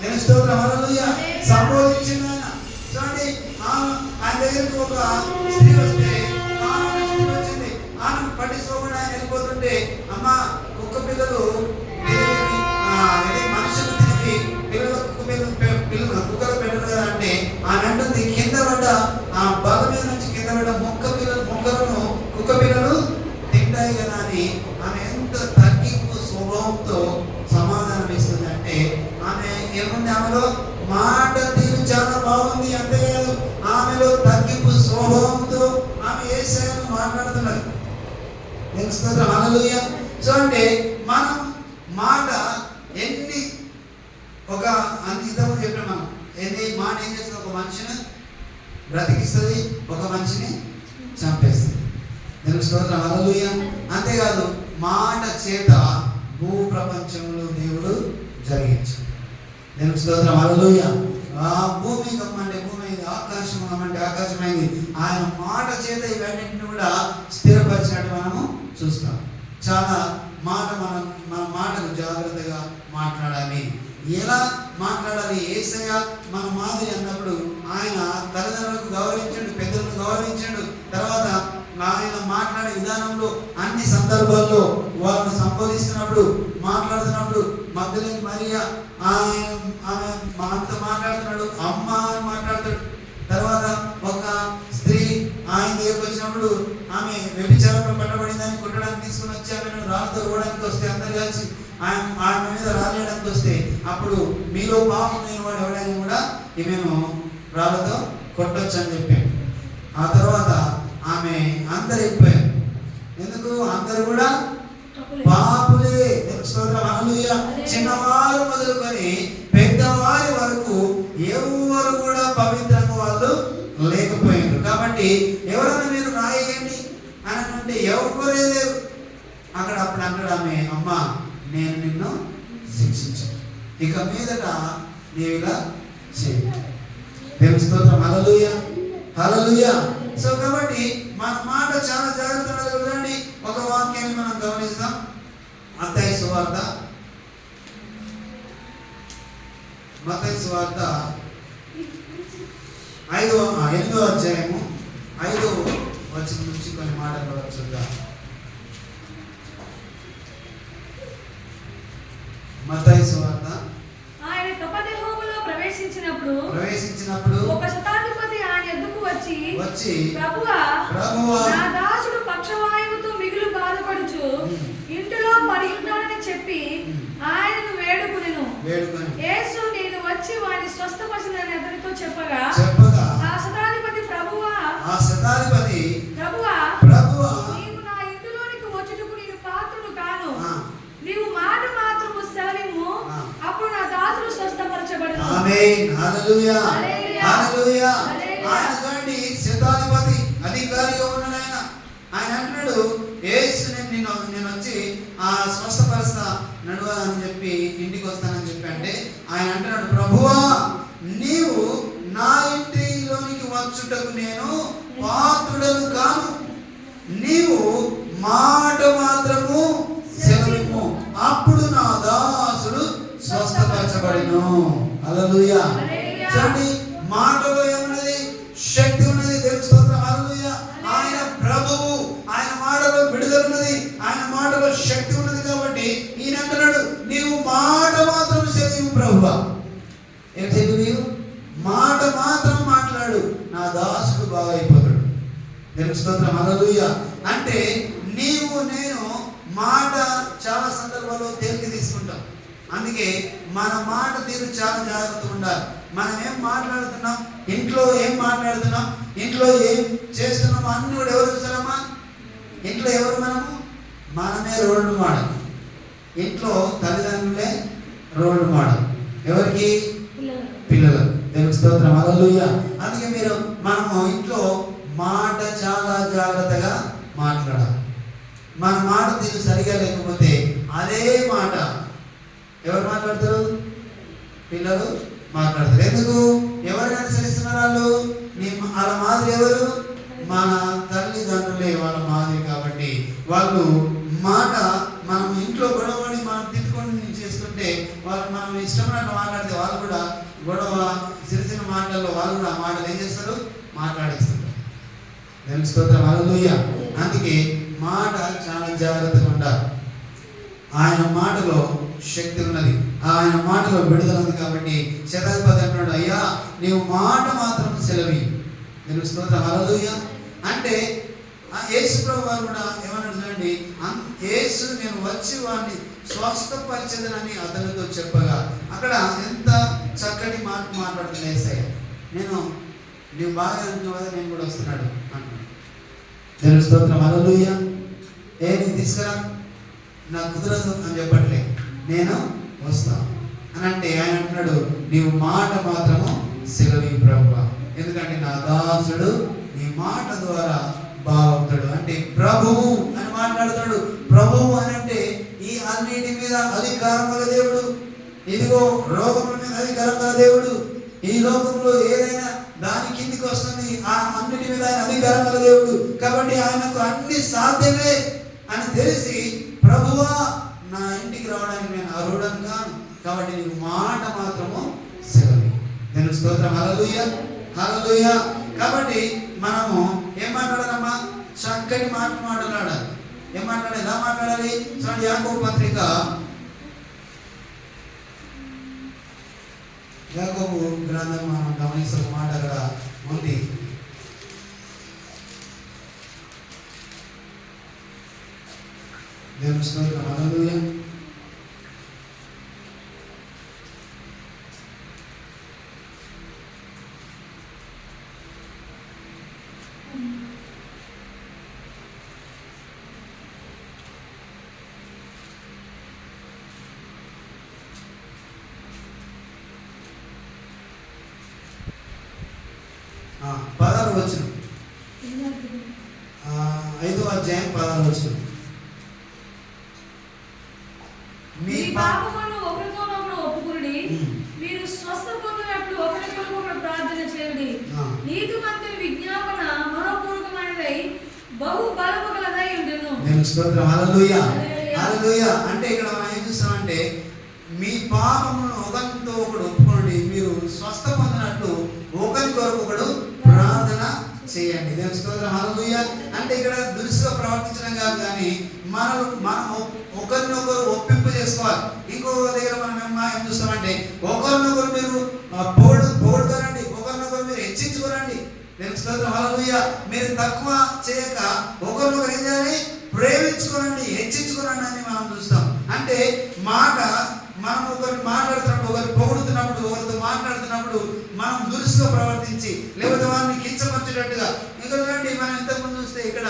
నేను స్తోత్రం. హల్లెలూయా. సంబోధించిండు ఆయన. చూడండి, ఆయన దగ్గరికి ఒక స్త్రీ వస్తే, స్త్రీ వచ్చింది, ఆమె పట్టించుకోకుండా ఆయన వెళ్ళిపోతుంటే, అమ్మ కుక్క పిల్లలు మనుషులు తిరిగి కుక్కలు పెట్టరు కదా అంటే ఆయన అంటుంది, కింద పడ్డ ఆ బల మీద నుంచి కింద పడ్డ మొక్కలను కుక్క పిల్లలు తింటాయి కదా అని ఆమె ఎంత తగ్గింపు స్వభావంతో సమాధానం ఇస్తుంది. అంటే ఆమె ఏముంది? ఆమెలో మాట తీరు చాలా బాగుంది. అంతేకాదు, ఆమెలో తగ్గింపు స్వభావంతో ఆమె యేసయ్యను మాట్లాడుతున్నది. హల్లెలూయా. సో అంటే మనం మాట ఎన్ని ఒక ఇంతకుముందు చెప్పిన మనం ఎన్ని మాట ఏం చేస్తుంది? ఒక మనిషిని బ్రతికిస్తుంది, ఒక మనిషిని చంపేస్తుంది. నేను స్తోత్రం. హల్లెలూయా. అంతేకాదు, మాట చేత భూ ప్రపంచంలో దేవుడు జరిగించు. నేను స్తోత్రం. హల్లెలూయా. ఆ భూమి గమ్మంటే భూమి, ఆకాశం గమ్మంటే ఆకాశమైంది. ఆయన మాట చేత ఇవన్నింటిని కూడా స్థిరపరిచినట్టు మనము చూస్తాం. చాలా మన మాటలు జాగ్రత్తగా మాట్లాడాలి. ఎలా మాట్లాడాలి? యేసయ్య మన మాదిరి అన్నప్పుడు ఆయన తల్లిదండ్రులకు గౌరవించండు, పెద్దలను గౌరవించండు. తర్వాత ఆయన మాట్లాడే విధానంలో అన్ని సందర్భాల్లో వాళ్ళని సంబోధిస్తున్నప్పుడు, మాట్లాడుతున్నప్పుడు మగ్దలేని మరియా ఆమె మాతో మాట్లాడుతున్నాడు, అమ్మ అని మాట్లాడతాడు. తర్వాత ఒక స్త్రీ ఆయన దగ్గరకు వచ్చినప్పుడు ఆమె వ్యభిచారంలో పట్టబడిందని కొట్టడానికి తీసుకుని వచ్చి ఆమెను రాళ్ళతో రోవడానికి వస్తే, అందరు కలిసి ఆమె మీద రాలేయడానికి వస్తే, అప్పుడు మీలో పాపం లేని వాడు ఎవడైనా కూడా ఈమెను రాళ్ళతో కొట్టొచ్చు అని చెప్పాడు. ఆ తర్వాత ఆమె అందరు అయిపోయారు. ఎందుకు? అందరు కూడా పాపులే. హల్లెలూయా. చిన్నవారు మొదలుకొని తప్పనే లేదు. అప్పుడు అంటాడు ఆమె, అమ్మ నేను నిన్ను శిక్షించాను, ఇక మీదట నీవు ఇలా చేయి. దేవుని స్తోత్రం. హల్లెలూయా, హల్లెలూయా. సో కాబట్టి మన మాట చాలా జాగ్రత్తగా చూడండి. ఒక వాక్యాన్ని మనం గమనిస్తాం. మత్తయి సువార్త 8వ అధ్యాయము 5వ వచనం నుంచి కొన్ని మాటలు చూద్దాం. మత్తయి సువార్త. ఆయన కపర్నహూములో ప్రవేశించినప్పుడు ఒక శతాధిపతి ఆయన ఎద్దుకు వచ్చి ప్రభువా, ప్రభువా, నా దాసుడు పక్షవాయువుతో మిగులు బాధపడుచు ఇంటిలో పడి ఉన్నాడని చెప్పి ఆయనను వేడుకునెను. యేసు నేను వచ్చి వాడిని స్వస్థపరచునని అతనితో చెప్పగా ఆ శతాధిపతి ప్రభువా, నీవు నా ఇంటిలోనికి వచ్చుటకు నేను పాత్రుడు కాను, నీవు మాట మాత్రము సెలవిమ్ము, అప్పుడు నా దాసుడు స్వస్థపరచబడును. ఆమేన్. హల్లెలూయా, హల్లెలూయా. ఆయన చూడండి, శతాధిపతి అధికారిగా ఉన్నాడు ఆయన. ఆయన అంటున్నాడు, యేసు నేను వచ్చి స్వస్థపరుస్తా, నడువ అని చెప్పి ఇంటికి వస్తానని చెప్పి అంటే ఆయన అంటున్నాడు, ప్రభువా నీవు నా ఇంటిలోనికి వచ్చుటకు నేను పాత్రుడను కాను, నీవు మాట మాత్రము సెలవిమ్ము, అప్పుడు నా దాసుడు స్వస్థపరచబడును. హల్లెలూయా. చూడండి, మాటలో ఏమున్నది? శక్తి ఉన్నది. దేవుని స్తోత్రం. హల్లెలూయా. ఆయన ప్రభువు, ఆయన మాటలో విడుదల ఉన్నది, ఆయన మాటలో శక్తి ఉన్నది. కాబట్టి ఈయన అంటున్నాడు, నీవు మాట మాత్రం సెలవు ప్రభువా. ఏం తెలియదు? మాట మాత్రం మాట్లాడు, నా దాసుడు బాగా అయిపోతాడు. దేవుని స్తోత్రం. హల్లెలూయా. అంటే నీవు నేను మాట చాలా సందర్భాల్లో తేలిక తీసుకుంటాం. అందుకే మన మాట తీరు చాలా జాగ్రత్తగా ఉండాలి. మనం ఏం మాట్లాడుతున్నాం, ఇంట్లో ఏం మాట్లాడుతున్నాం, ఇంట్లో ఏం చేస్తున్నామో అన్ని కూడా ఎవరు చూస్తారమ్మా? ఇంట్లో ఎవరు? మనమే రోడ్డు మోడల్. ఇంట్లో తల్లిదండ్రులే రోడ్డు మోడల్. ఎవరికి? పిల్లలు. దేవుని స్తోత్రం. హల్లెలూయా. అందుకే మనము ఇంట్లో మాట చాలా జాగ్రత్తగా మాట్లాడాలి. మన మాట తీరు సరిగా లేకపోతే అదే మాట ఎవరు మాట్లాడతారు? పిల్లలు మాట్లాడతారు. ఎందుకు? ఎవరిని అనుసరిస్తున్నారు వాళ్ళు? వాళ్ళ మాదిరి ఎవరు? మన తల్లిదండ్రులే వాళ్ళ మాదిరి. కాబట్టి వాళ్ళు మాట, మనం ఇంట్లో గొడవని మనం తిట్టుకొని చేసుకుంటే వాళ్ళు మనం ఇష్టమైనట్టు మాట్లాడితే వాళ్ళు కూడా గొడవ చిన్న మాటల్లో వాళ్ళు కూడా మాటలు ఏం చేస్తారు? మాట్లాడిస్తుంటారు. దేవుని స్తోత్రం. హల్లెలూయా. అందుకే మాట చాలా జాగ్రత్తగా ఉండాలి. ఆయన మాటలో శక్తి ఉన్నది, ఆయన మాటలో విడుదల ఉంది. కాబట్టి శతాధిపతి అంటున్నాడు, అయ్యా నీవు మాట మాత్రం సెలవి. దేవుని స్తోత్రం. హల్లెలూయా. అంటే యేసు ప్రభు వారు కూడా ఏమన్నాడు చూడండి, యేసు నేను వచ్చి వాడిని స్వస్థపరిచెదనని అతనితో చెప్పగా, అక్కడ ఎంత చక్కటి మాట మాట్లాడుతున్నా యేసయ్య. నీవు బాగా అంటున్నావు కదా, నేను కూడా వస్తున్నాడు అంటున్నాడు. దేవుని స్తోత్రం. హల్లెలూయా. నీ తీసుకురా, నాకు కుదరదు అని చెప్పట్లే, నేను వస్తాను అని అంటే ఆయన అంటున్నాడు, నీవు మాట మాత్రము సెలవి ప్రభువా, ఎందుకంటే నా దాసుడు నీ మాట ద్వారా బాగుంటాడు. అంటే ప్రభువు అని మాట్లాడతాడు. ప్రభువు అని అంటే ఈ అన్నిటి మీద అధికారం గల దేవుడు. ఇదిగో రోగముల మీద అధికారం గల దేవుడు. ఈ లోకంలో ఏదైనా దాని కిందికి వస్తుంది, ఆ అన్నిటి మీద ఆయన అధికారం గల దేవుడు. కాబట్టి ఆయనకు అన్ని సాధ్యమే అని తెలిసి, ప్రభువా నా ఇంటికి రావడానికి నేను అర్హుడను కాను, కాబట్టి నీకు మాట మాత్రము సెలవి. నేను స్తోత్రం. హల్లెలూయా, హల్లెలూయా. కాబట్టి మనము ఏం మాట్లాడాలమ్మా? చక్కటి మాట మాట్లాడాలి. ఏం మాట్లాడాలి? ఎలా మాట్లాడాలి? చూడండి, యాకోబు పత్రిక, యాకోబు గ్రంథం మనం గమనించిన మాట అక్కడ ఉంది. దేవుని స్తోత్రం. హల్లెలూయా. వచనం 5వ అధ్యాయం 16వ వచనం. దేవుని స్తోత్రం. హల్లెలూయా, హల్లెలూయా. అంటే ఇక్కడ మనం ఏం చూస్తామంటే, మీ పాపములను ఒకరితో ఒకడు ఒప్పుకోండి, మీరు స్వస్థ పొందినట్లు ఒకరి కొరకు ఒకడు ప్రార్థన చేయండి. దేవుని స్తోత్రం. హల్లెలూయా. అంటే ఇక్కడ దురుసుగా ప్రవర్తించడం కాదు, కానీ మనం ఒకరినొకరు ఒప్పింపు చేసుకోవాలి. ఇంకో దగ్గర మనం ఏం చూస్తామంటే, ఒకరినొకరు మీరు పొగుడుతారండి, ఒకరినొకరు మీరు హెచ్చించుకోరండి. దేవుని స్తోత్రం. హల్లెలూయా. మీరు తక్కువ చేయక ఒకరినొకరు ఏం చేయాలి? ప్రేమించుకోనండి, హెచ్చించుకోనండి అని మనం చూస్తాం. అంటే మనం ఒకరిని మాట్లాడుతున్నప్పుడు, ఒకరు పొగుడుతున్నప్పుడు, ఒకరితో మాట్లాడుతున్నప్పుడు మనం దురుసుగా ప్రవర్తించి లేకపోతే వారిని కించపరిచేటట్టుగా. ఇంకా చూడండి, మనం ఇంతకుముందు చూస్తే ఇక్కడ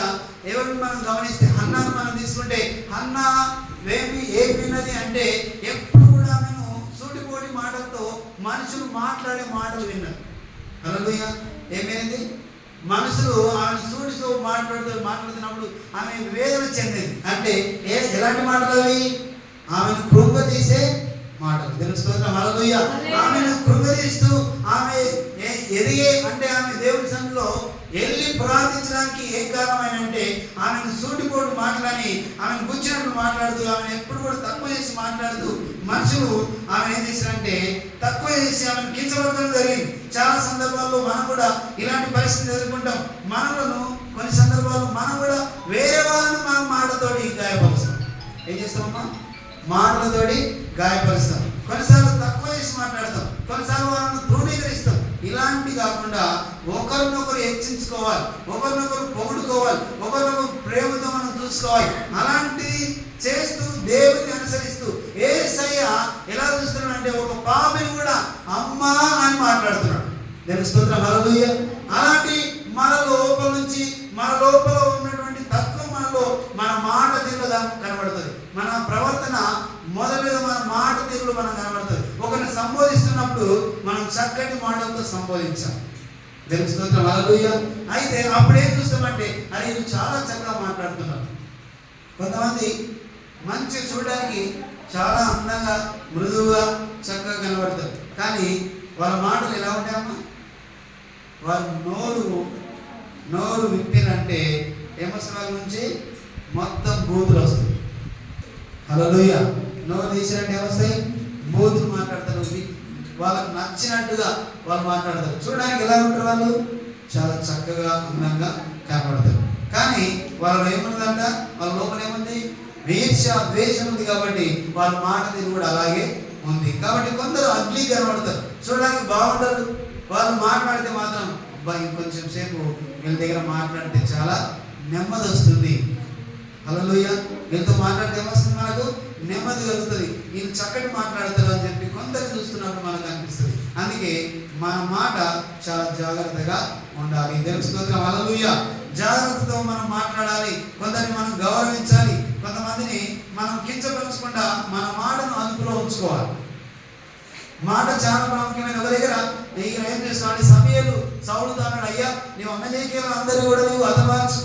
ఎవరిని మనం గమనిస్తే హన్నాను మనం తీసుకుంటే, హన్నా ఏం విన్నది అంటే ఎప్పుడు కూడా నేను సూటిపోటి మాటలతో మనుషులు మాట్లాడే మాటలు విన్నారు. హల్లెలూయా. ఏమైంది? మనుషులు ఆమె సూటితో మాట్లాడుతున్నప్పుడు ఆమె వేదన చెందింది. అంటే ఎలాంటి మాటలు అవి? ఆమెను కృంగతీసే మాటలు. దేవుని స్తోత్రం. హల్లెలూయా. ఆమెను కృంగతీస్తూ ఆమె ఎదిగే, అంటే ఆమె దేవుని సన్నిధిలో వెళ్ళి ప్రార్థించడానికి ఏ కారణమైనంటే ఆమెను సూటిపోటు మాటలని ఆమెను గుచ్చినట్టు మాట్లాడుతూ, ఆమెను ఎప్పుడు కూడా తక్కువ చేసి మాట్లాడుతూ మనుషులు ఆమె ఏం చేశారంటే తక్కువ చేసి ఆమెను కించపరచడం జరిగింది. చాలా సందర్భాల్లో మనం కూడా ఇలాంటి పరిస్థితి ఎదుర్కొంటాం. మనలను కొన్ని సందర్భాల్లో మనం కూడా వేరే వాళ్ళను మనం మాటతోటి గాయపరుస్తాం. ఏం చేస్తామమ్మా? మాటలతోటి గాయపరుస్తాం. కొన్నిసార్లు తక్కువ చేసి మాట్లాడతాం, కొన్నిసార్లు వాళ్ళను ధృవీకరిస్తాం. ఇలాంటి కాకుండా ఒకరినొకరు హెచ్చించుకోవాలి, ఒకరినొకరు పొగుడుకోవాలి, ఒకరినొకరు ప్రేమతో మనం చూసుకోవాలి. అలాంటిది చేస్తూ దేవుని అనుసరిస్తూ యేసయ్య ఎలా చూస్తున్నాడంటే ఒక పాపిని కూడా అమ్మా అని మాట్లాడుతున్నాడు. దేవుని స్తోత్రం. హల్లెలూయా. అలాంటి మన లోపల నుంచి, మన లోపల ఉన్నటువంటి తత్వం మనలో మన మాట తీరుగా కనబడుతుంది. మన ప్రవర్తన మొదలుగా మన మాట తీరులో మనం కనబడుతుంది. ఒకరిని సంబోధిస్తున్నప్పుడు మనం చక్కటి మాటలతో సంబోధించాలి. దేవుని స్తోత్రం. హల్లెలూయా. అయితే అప్పుడు ఏం చూస్తామంటే, అరే వీళ్ళు చాలా చక్కగా మాట్లాడుతున్నారు. కొంతమంది మంచి చూడడానికి చాలా అందంగా, మృదువుగా, చక్కగా కనబడతారు. కానీ వాళ్ళ మాటలు ఎలా ఉంటాయమ్మా? వాళ్ళు నోరు విప్పినంటే ఏమొస్తాల నుంచి మొత్తం బూతులు వస్తాయి. హల్లెలూయా. నోరు తీసినట్టు ఏమొస్తాయి? బూతులు మాట్లాడతారు. వాళ్ళకు నచ్చినట్టుగా వాళ్ళు మాట్లాడతారు. చూడడానికి ఎలా ఉంటారు? వాళ్ళు చాలా చక్కగా, అందంగా కనబడతారు. కానీ వాళ్ళు ఏముందంట? వాళ్ళ లోపల ఏముంది? ఈర్ష్య, ద్వేషం ఉంది. కాబట్టి వాళ్ళ మాట తీరు కూడా అలాగే ఉంది. కాబట్టి కొందరు అగ్లీ కనబడతారు, చూడడానికి బాగుంటారు. వాళ్ళు మాట్లాడితే మాత్రం అబ్బాయి ఇంకొంచెం సేపు వీళ్ళ దగ్గర మాట్లాడితే చాలా నెమ్మది వస్తుంది. హల్లెలూయా. వీళ్ళతో మాట్లాడితే ఏమొస్తుంది? మనకు నెమ్మది కలుగుతుంది. వీళ్ళు చక్కటి మాట్లాడతారు అని చెప్పి కొందరు చూస్తున్నప్పుడు మనకు అనిపిస్తుంది. అందుకే మన మాట చాలా జాగ్రత్తగా ఉండాలి. దేవుని స్తోత్రం. హల్లెలూయా. జాగ్రత్తతో మనం మాట్లాడాలి. కొందరిని మనం గౌరవించాలి. కొంతమందిని మనం కించపరచకుండా మన మాటను అదుపులో ఉంచుకోవాలి. మాట చాలా ప్రాముఖ్యమైన. ఒక దగ్గర ఏం చేస్తాడు? సమయలు సౌలుతో అన్నాడు, అయ్యా నీవు అమలేకీయులను అందరూ కూడా నీవు హతమార్చు,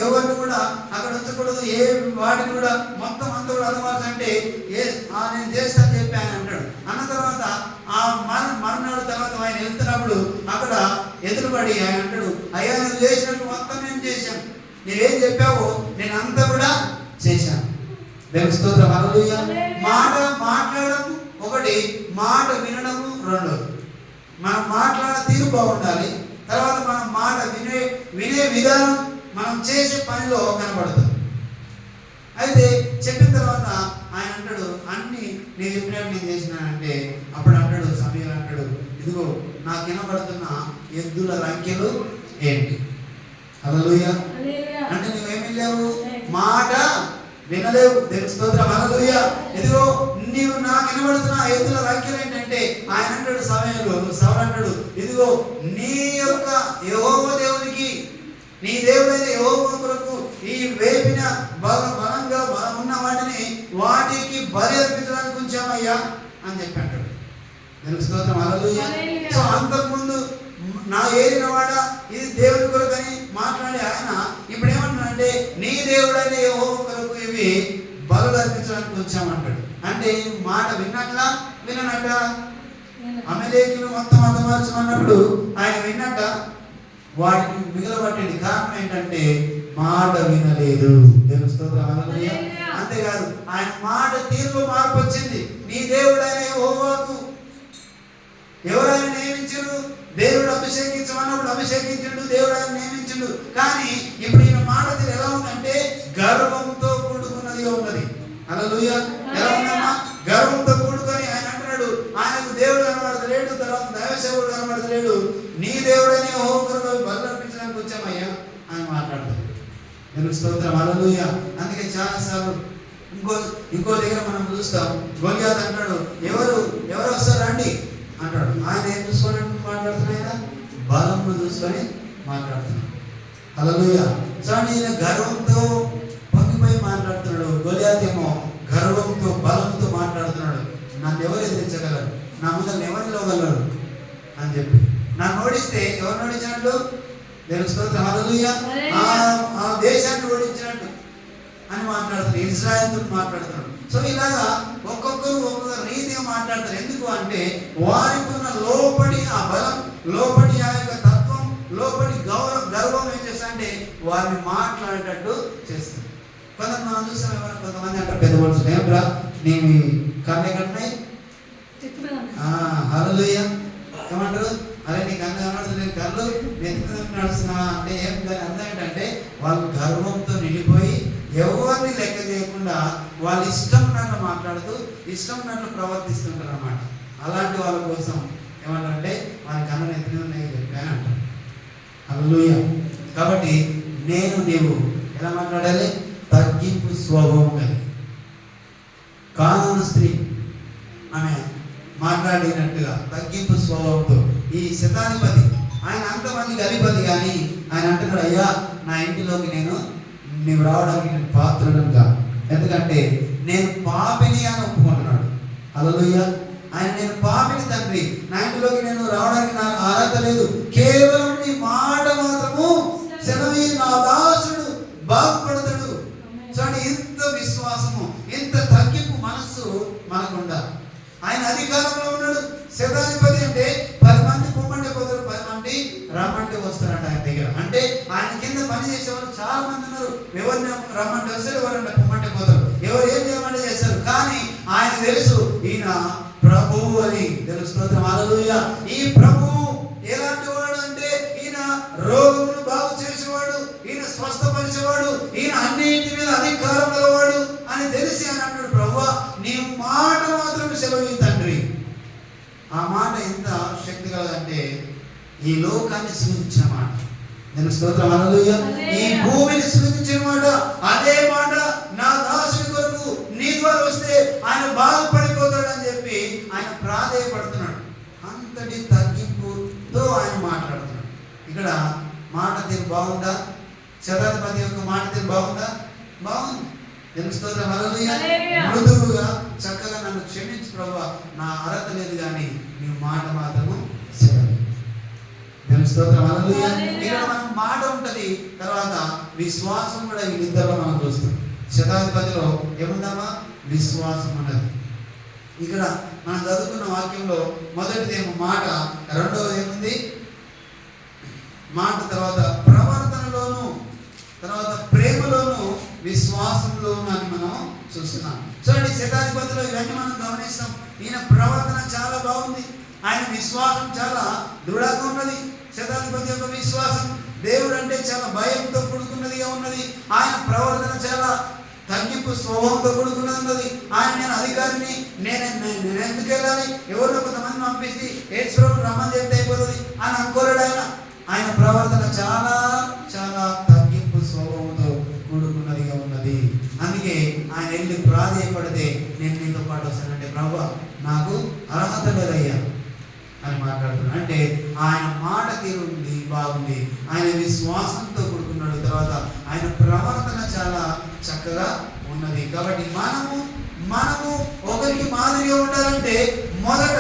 ఎవరిని కూడా అక్కడ ఉంచకూడదు, ఏ వాటిని కూడా మొత్తం అంతా కూడా హతమార్చు అంటే నేను చేస్తాను చెప్పి ఆయన అంటాడు. అన్న తర్వాత ఆ మరునాడు తర్వాత ఆయన వెళ్తున్నప్పుడు అక్కడ ఎదురుపడి ఆయన అంటాడు, అయ్యా నువ్వు చేసినట్టు మొత్తం నేను చేశాను, నువ్వేం చెప్పావో నేను అంతా కూడా చేశాను. దేవుని స్తోత్రం. హల్లెలూయా. మాట మాట్లాడడం ఒకటి, మాట వినడము రెండోది. మనం మాట్లాడే తీరు బాగుండాలి. తర్వాత మనం మాట వినే విధానం మనం చేసే పనిలో కనబడుతుంది. అయితే చెప్పిన తర్వాత ఆయన అంటాడు, అన్ని నేను చెప్పినట్టు నేను చేసినానంటే అప్పుడు అంటాడు, సమయం అంటాడు, ఇదిగో నాకు వినబడుతున్న ఎద్దుల రంకెలు ఏంటి? హల్లెలూయా. అంటే నువ్వేమి లేవు, మాట వినలేవు. దేవుని స్తోత్రం. హల్లెలూయా. ఇదిగో నీవు నాకు వినబడుతున్న ఎద్దుల రంకెలు ఏంటంటే ఆయన అంటాడు, సమయంలో సౌలు అంటాడు, ఇదిగో నీ యొక్క యెహోవా దేవునికి, నీ దేవుడైన యెహోవా కొరకు ఈ వేపిన బలంగా ఉన్న వాటికి బలి అర్పించడానికి ఉంచామయ్యా అని చెప్పి అంటాడు. దేవుని స్తోత్రం. హల్లెలూయా. సో అంతకుముందు నా ఏలిన వాడ ఇది దేవుని కొరకు అని మాట్లాడి ఆయన ఇప్పుడు ఏమంటున్నాడంటే నీ దేవుడైన యెహోవా కొరకు ఇవి బలు అర్పించడానికి వచ్చామంటాడు. అంటే మాట విన్నట్లా విననట్ట? అమలేకీయులు మొత్తం హతమార్చమన్నప్పుడు ఆయన విన్నట్ట? వాటిని మిగలబట్టింది. కారణం ఏంటంటే మాట వినలేదు. దేవుని స్తోత్రం, హల్లెలూయా. అంతేకాదు ఆయన మాట తీరులో మార్పు వచ్చింది. నీ దేవుడైన యెహోవాకు ఎవరైనా నియమించుడు, దేవుడు అభిషేకించమన్నప్పుడు అభిషేకించుడు, దేవుడు ఆయన నియమించుడు. కానీ ఇప్పుడు ఈయన మాట తీరు ఎలా ఉందంటే గర్వంతో కూడుకున్నదిగా ఉన్నది. హల్లెలూయా. ఎలా ఉందమ్మా? గర్వంతో కూడుకొని ఆయన అంటున్నాడు, ఆయనకు దేవుడు కనబడతలేడు, తర్వాత దైవసేవుడు కనబడతలేడు, నీ దేవుడైన యెహోవాకు బలి అర్పించడానికి వచ్చామయ్యా అని మాట్లాడతాడు. దేవుని స్తోత్రం, హల్లెలూయా. అందుకే చాలాసార్లు ఇంకో దగ్గర మనం చూస్తాం, గొలియాతు అంటాడు, ఎవరు వస్తారు రండి అంటాడు. ఆయన ఏం చూసుకొని మాట్లాడుతున్నాయన? బలంను చూసుకొని మాట్లాడుతున్నాడు. హల్లెలూయా. చూడండి, ఈయన గర్వంతో పొంగిపోయి మాట్లాడుతున్నాడు. గొలియాతు ఏమో గర్వంతో బలంతో మాట్లాడుతున్నాడు. నన్ను ఎవరు ఎదిరించగలరు, నా ముందర ఎవరు నిలవగలరు అని చెప్పి. నన్ను ఓడిస్తే ఎవరు ఓడించినట్లు? దేవుని స్తోత్రం, హల్లెలూయా. ఆ దేశాన్ని ఓడించినట్టు అని మాట్లాడుతున్నాడు. ఇజ్రాయెల్తో మాట్లాడుతున్నాడు. సో ఇలాగా ఒక్కొక్క రీతిగా మాట్లాడతారు. ఎందుకు అంటే వారికి ఉన్న లోపడి ఆ బలం, లోపడి ఆ యొక్క తత్వం, లోపడి గర్వం ఏం చేస్తారంటే వారిని మాట్లాడేటట్టు చేస్తారు. కొంతమంది మనం చూస్తాం, ఎవరైనా కొంతమంది అంటారు పెద్ద మనుషులు, ఏమిరా నీ కన్ను ఎక్కడున్నాయి? హల్లెలూయా. ఏమంటారు? అరే నీ కన్ను కనబడుతుంది, కళ్ళు నెత్తి నడుస్తున్నా అంటే ఏం దాని అర్థం ఏంటంటే వాళ్ళు గర్వంతో నిండిపోయి ఎవరిని లెక్క చేయకుండా వాళ్ళు ఇష్టం ఉన్నట్లు మాట్లాడుతూ ఇష్టం ఉన్నట్లు ప్రవర్తిస్తుంటారు అన్నమాట. అలాంటి వాళ్ళ కోసం ఏమంటారంటే వారి కన్ను నెత్తి ఉన్నాయి చెప్పాను అంటారు. హల్లెలూయా. కాబట్టి నీవు ఎలా మాట్లాడాలి? తగ్గింపు స్వభావం కలిగి. కానాను స్త్రీ ఆమె మాట్లాడినట్టుగా తగ్గింపు స్వభావంతో ఈ శతాధిపతి ఆయన అంతమందికి అధిపతి, కానీ ఆయన అంటున్నాడు, అయ్యా నా ఇంటిలోకి నీవు రావడానికి నేను పాత్రుడుగా, ఎందుకంటే నేను పాపిని అని ఒప్పుకుంటున్నాడు. హల్లెలూయా. ఆయన నేను పాపిని తండ్రి, నా ఇంటిలోకి నేను రావడానికి నాకు అర్హత లేదు, కేవలం నీ మాట మాత్రము సెలవి, నా దాసుడు బాగుపడతాడు. చూడండి, ఇంత విశ్వాసము, ఇంత తగ్గింపు మనస్సు మనకు ఉండాలి. ఆయన అధికారంలో ఉన్నాడు. శతాధిపతి అంటే 10 మంది పొమ్మంటే పోతారు, 10 మంది రమ్మంటే వస్తారంట ఆయన దగ్గర. అంటే ఆయన కింద పని చేసేవాళ్ళు చాలా మంది ఉన్నారు. ఎవరిని రమ్మంటే వస్తారు, ఎవరైనా పొమ్మంటే పోతారు, ఎవరు ఏం చేయమంటే చేస్తారు. కానీ ఆయన తెలుసు ఈయన ప్రభువు అని. తెలుసు. హల్లెలూయా. ఈ ప్రభువు ఎలాంటి వాడు అంటే ఈయన రోగమును బాగు చేసేవాడు, ఈయన స్వస్థపరిచేవాడు, ఈయన అన్నింటి మీద అధికారం గలవాడు అని తెలిసి అని అన్నాడు, ప్రభువా నీ మాట మాత్రం సెలవు తండ్రి. ఆ మాట ఎంత శక్తి కలదంటే ఈ లోకాన్ని సృజించిన మాట. నేను స్తోత్రం, హల్లెలూయా. ఈ భూమిని సృజించిన మాట, అదే మాట నా దాసుని కొరకు నీ ద్వారా వస్తే ఆయన బాగుపడిపోతాడని చెప్పి ఆయన ప్రాధేయపడుతున్నాడు. అంతటి తగ్గింపుతో ఆయన మాట్లాడుతున్నాడు. ఇక్కడ మాట తీరు బాగుందా? శతాధిపతి యొక్క మాట తీరు బాగుందా? బాగుంది. నేను స్తోత్రం, హల్లెలూయా. మృదువుగా చక్కగా నన్ను క్షమించు ప్రభువా, నా అర్హత లేదు, కానీ నీ మాట మాత్రము సెలవు. నేను స్తోత్రం, హల్లెలూయా. ఇక్కడ మనం మాట ఉంటది, తర్వాత విశ్వాసం కూడా ఈ నిద్రలో మనం చూస్తాం. శతాధిపతిలో ఏముందమ్మా? విశ్వాసం ఉన్నది. ఇక్కడ మనం చదువుకున్న వాక్యంలో మొదటిదేమో మాట, రెండవది ఏముంది? మాట, తర్వాత ప్రవర్తనలోను, తర్వాత ప్రేమలోను, విశ్వాసంలోను అని మనం చూస్తున్నాం. చూడండి, శతాధిపతిలో ఇవన్నీ మనం గమనిస్తాం. ఈయన ప్రవర్తన చాలా బాగుంది, ఆయన విశ్వాసం చాలా దృఢంగా ఉన్నది. శతాధిపతి యొక్క విశ్వాసం దేవుడు అంటే చాలా భయంతో కూడుకున్నదిగా ఉన్నది. ఆయన ప్రవర్తన చాలా తగ్గింపు స్వభావంతో కూడుకున్నది. ఆయన నేను అధికారిని, నేను ఎందుకు వెళ్ళాలి, ఎవరిలో కొంతమంది పంపిస్తే ఏడ్చుకోవడం రమ్మని చెప్తే అయిపోతుంది అని అనుకోలేడు ఆయన. ఆయన ప్రవర్తన చాలా చాలా తగ్గింపు స్వభావంతో కూడుకున్నదిగా ఉన్నది. అందుకే ఆయన వెళ్ళి ప్రాధేయపడితే నేను నీతో పాటు వస్తానంటే, ప్రభువా నాకు అర్హత లేదయ్యా అని మాట్లాడుతున్నాడు. అంటే ఆయన మాట తీరు ఉంది, బాగుంది. ఆయన విశ్వాసంతో కూడుకున్నాడు. తర్వాత ఆయన ప్రవర్తన చాలా చక్కగా ఉన్నది. కాబట్టి మనము ఒకరికి మాదిరిగా ఉండాలంటే మొదట